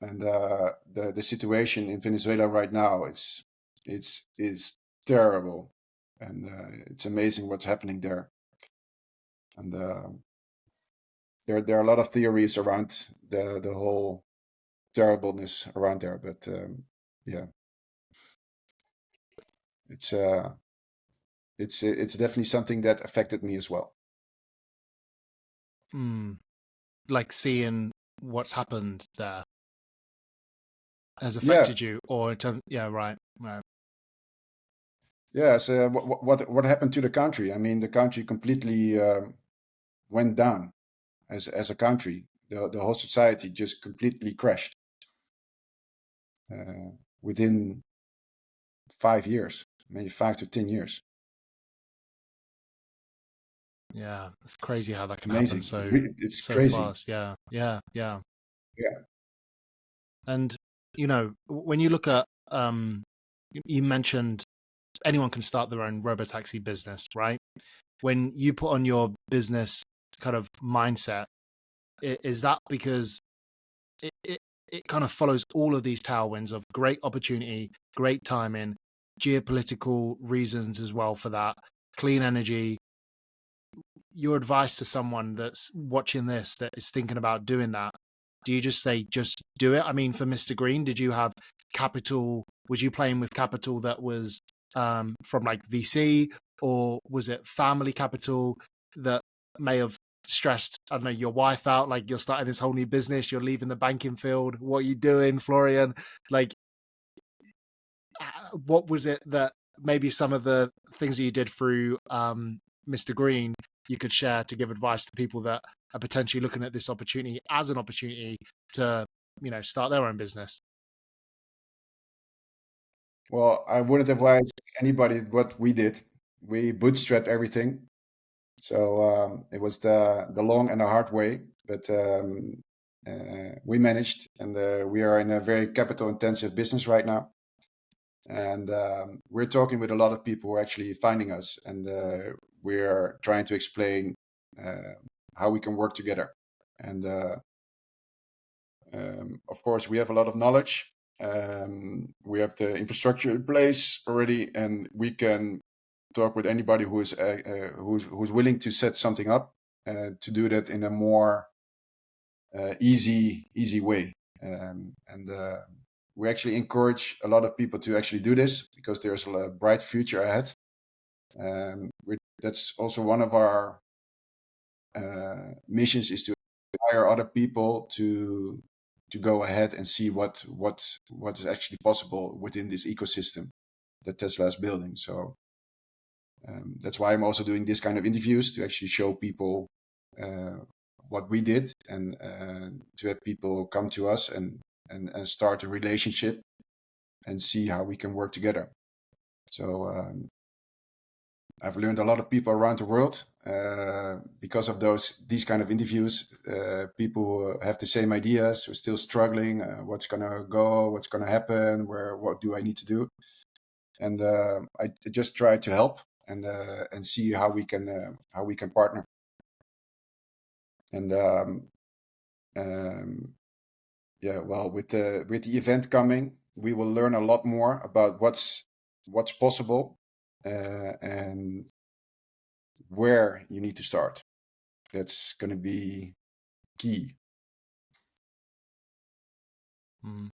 And the situation in Venezuela right now is terrible, and it's amazing what's happening there. And there are a lot of theories around the whole terribleness around there. But yeah, it's definitely something that affected me as well. Like seeing what's happened there has affected you, or in terms, yeah, right. Yeah. So what happened to the country? I mean, the country completely went down as a country. The whole society just completely crashed within 5 years, maybe 5 to 10 years. Yeah, it's crazy how that can Amazing. happen It's so crazy. fast. Yeah. And when you look at you mentioned anyone can start their own robotaxi business, right? When you put on your business kind of mindset, is that because it kind of follows all of these tailwinds of great opportunity, great timing, geopolitical reasons as well for that, clean energy? Your advice to someone that's watching this that is thinking about doing that, do you just say, just do it? I mean, for MisterGreen, did you have capital? Was you playing with capital that was from like VC, or was it family capital that may have stressed, I don't know, your wife out? Like, you're starting this whole new business, you're leaving the banking field. What are you doing, Florian? Like, what was it that maybe some of the things that you did through MisterGreen you could share to give advice to people that are potentially looking at this opportunity as an opportunity to, start their own business? Well, I wouldn't advise anybody what we did. We bootstrapped everything. So it was the long and the hard way, but we managed, and we are in a very capital intensive business right now. And we're talking with a lot of people who are actually finding us, and we're trying to explain how we can work together. And of course, we have a lot of knowledge, We have the infrastructure in place already, and we can talk with anybody who's willing to set something up to do that in a more easy way. We actually encourage a lot of people to actually do this because there's a bright future ahead. That's also one of our missions, is to inspire other people to go ahead and see what is actually possible within this ecosystem that Tesla is building. So that's why I'm also doing this kind of interviews, to actually show people what we did, and to have people come to us and start a relationship and see how we can work together. So I've learned a lot of people around the world because of these kind of interviews. People who have the same ideas, who are still struggling. What's gonna go? What's gonna happen? What do I need to do? And I just try to help and see how we can partner. And yeah, well, with the event coming, we will learn a lot more about what's possible and where you need to start. That's going to be key. And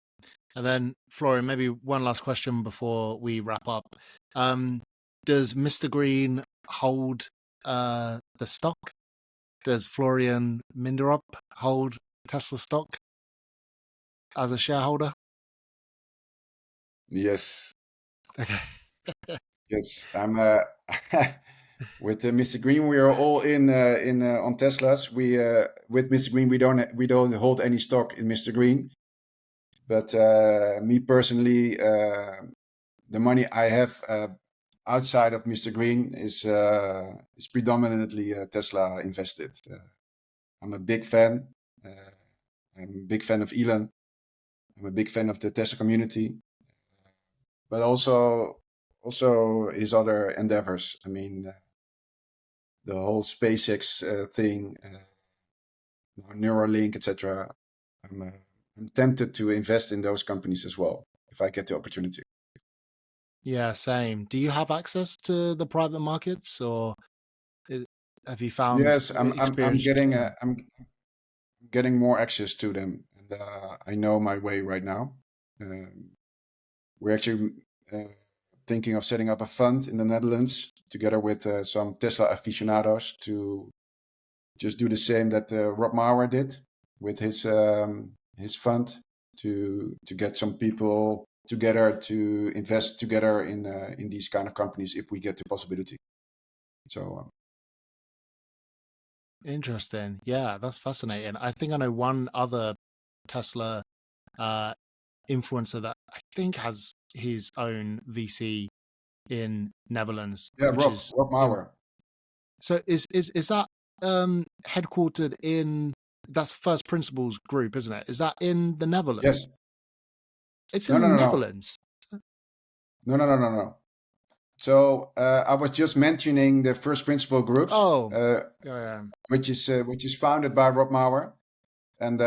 then, Florian, maybe one last question before we wrap up. Does MisterGreen hold the stock? Does Florian Minderop hold Tesla stock as a shareholder? Yes. Okay. Yes, I'm with MisterGreen. We are all in on Teslas. We with MisterGreen, we don't hold any stock in MisterGreen. But me personally, the money I have outside of MisterGreen is predominantly Tesla invested. I'm a big fan. I'm a big fan of Elon. I'm a big fan of the Tesla community, but also his other endeavors. I mean, the whole SpaceX thing, Neuralink, etc. I'm tempted to invest in those companies as well if I get the opportunity. Yeah, same. Do you have access to the private markets, or have you found? Yes, I'm getting more access to them, and I know my way right now. We're actually thinking of setting up a fund in the Netherlands together with some Tesla aficionados to just do the same that Rob Mauer did with his fund, to get some people together to invest together in these kind of companies if we get the possibility. So Interesting. Yeah, that's fascinating. I think I know one other Tesla influencer that I think has his own VC in Netherlands, yeah, which is Rob Mauer. So is that headquartered in, that's First Principles Group, isn't it? Is that in the Netherlands? Yes. It's in the Netherlands. No. So I was just mentioning the First Principle groups, which is founded by Rob Mauer, and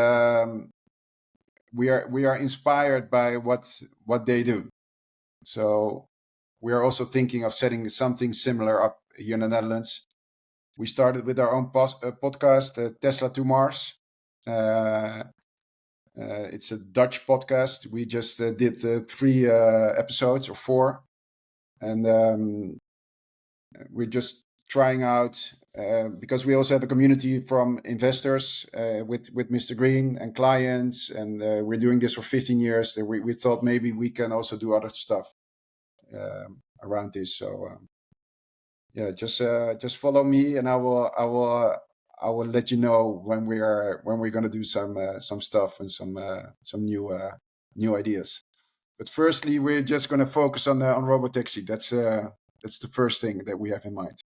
we are inspired by what they do. So we are also thinking of setting something similar up here in the Netherlands. We started with our own podcast, Tesla to Mars. It's a Dutch podcast. We just did 3 episodes or 4. And we're just trying out, because we also have a community from investors with MisterGreen and clients, and we're doing this for 15 years. We thought maybe we can also do other stuff around this. So yeah, just follow me, and I will let you know when we're going to do some stuff and some new ideas. But firstly, we're just going to focus on robotaxi. That's the first thing that we have in mind.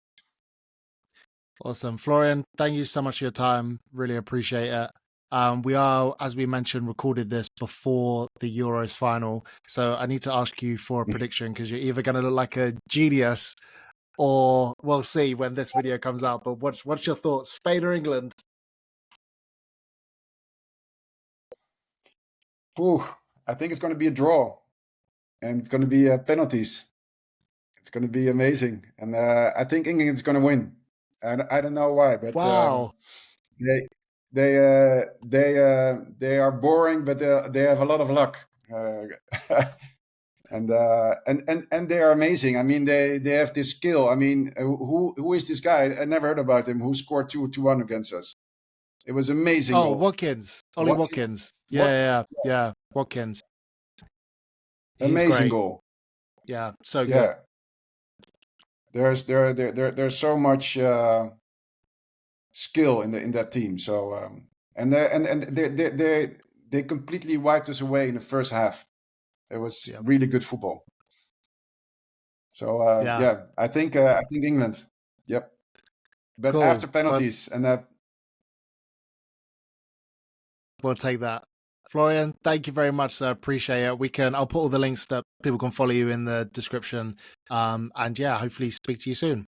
Awesome. Florian, thank you so much for your time. Really appreciate it. We are, as we mentioned, recorded this before the Euros final. So I need to ask you for a prediction, because you're either going to look like a genius, or we'll see when this video comes out. But what's your thoughts? Spain or England? Ooh, I think it's going to be a draw, and it's going to be penalties. It's going to be amazing, and I think England is going to win. I don't know why, but Wow. they they are boring, but they have a lot of luck. And they are amazing. I mean, they have this skill. I mean, who is this guy? I never heard about him. Who scored 2-1 against us? It was amazing Oh, goal. Watkins. Ollie What's it? Watkins. What Yeah. Watkins. He's amazing great. goal. Yeah, so good. Yeah. There's so much skill in that team. So and they completely wiped us away in the first half. It was Yeah. really good football. So Yeah. I think England. Yep. But Cool. after penalties, and We'll take that. Florian, thank you very much, sir. Appreciate it. I'll put all the links that people can follow you in the description. And yeah, hopefully speak to you soon.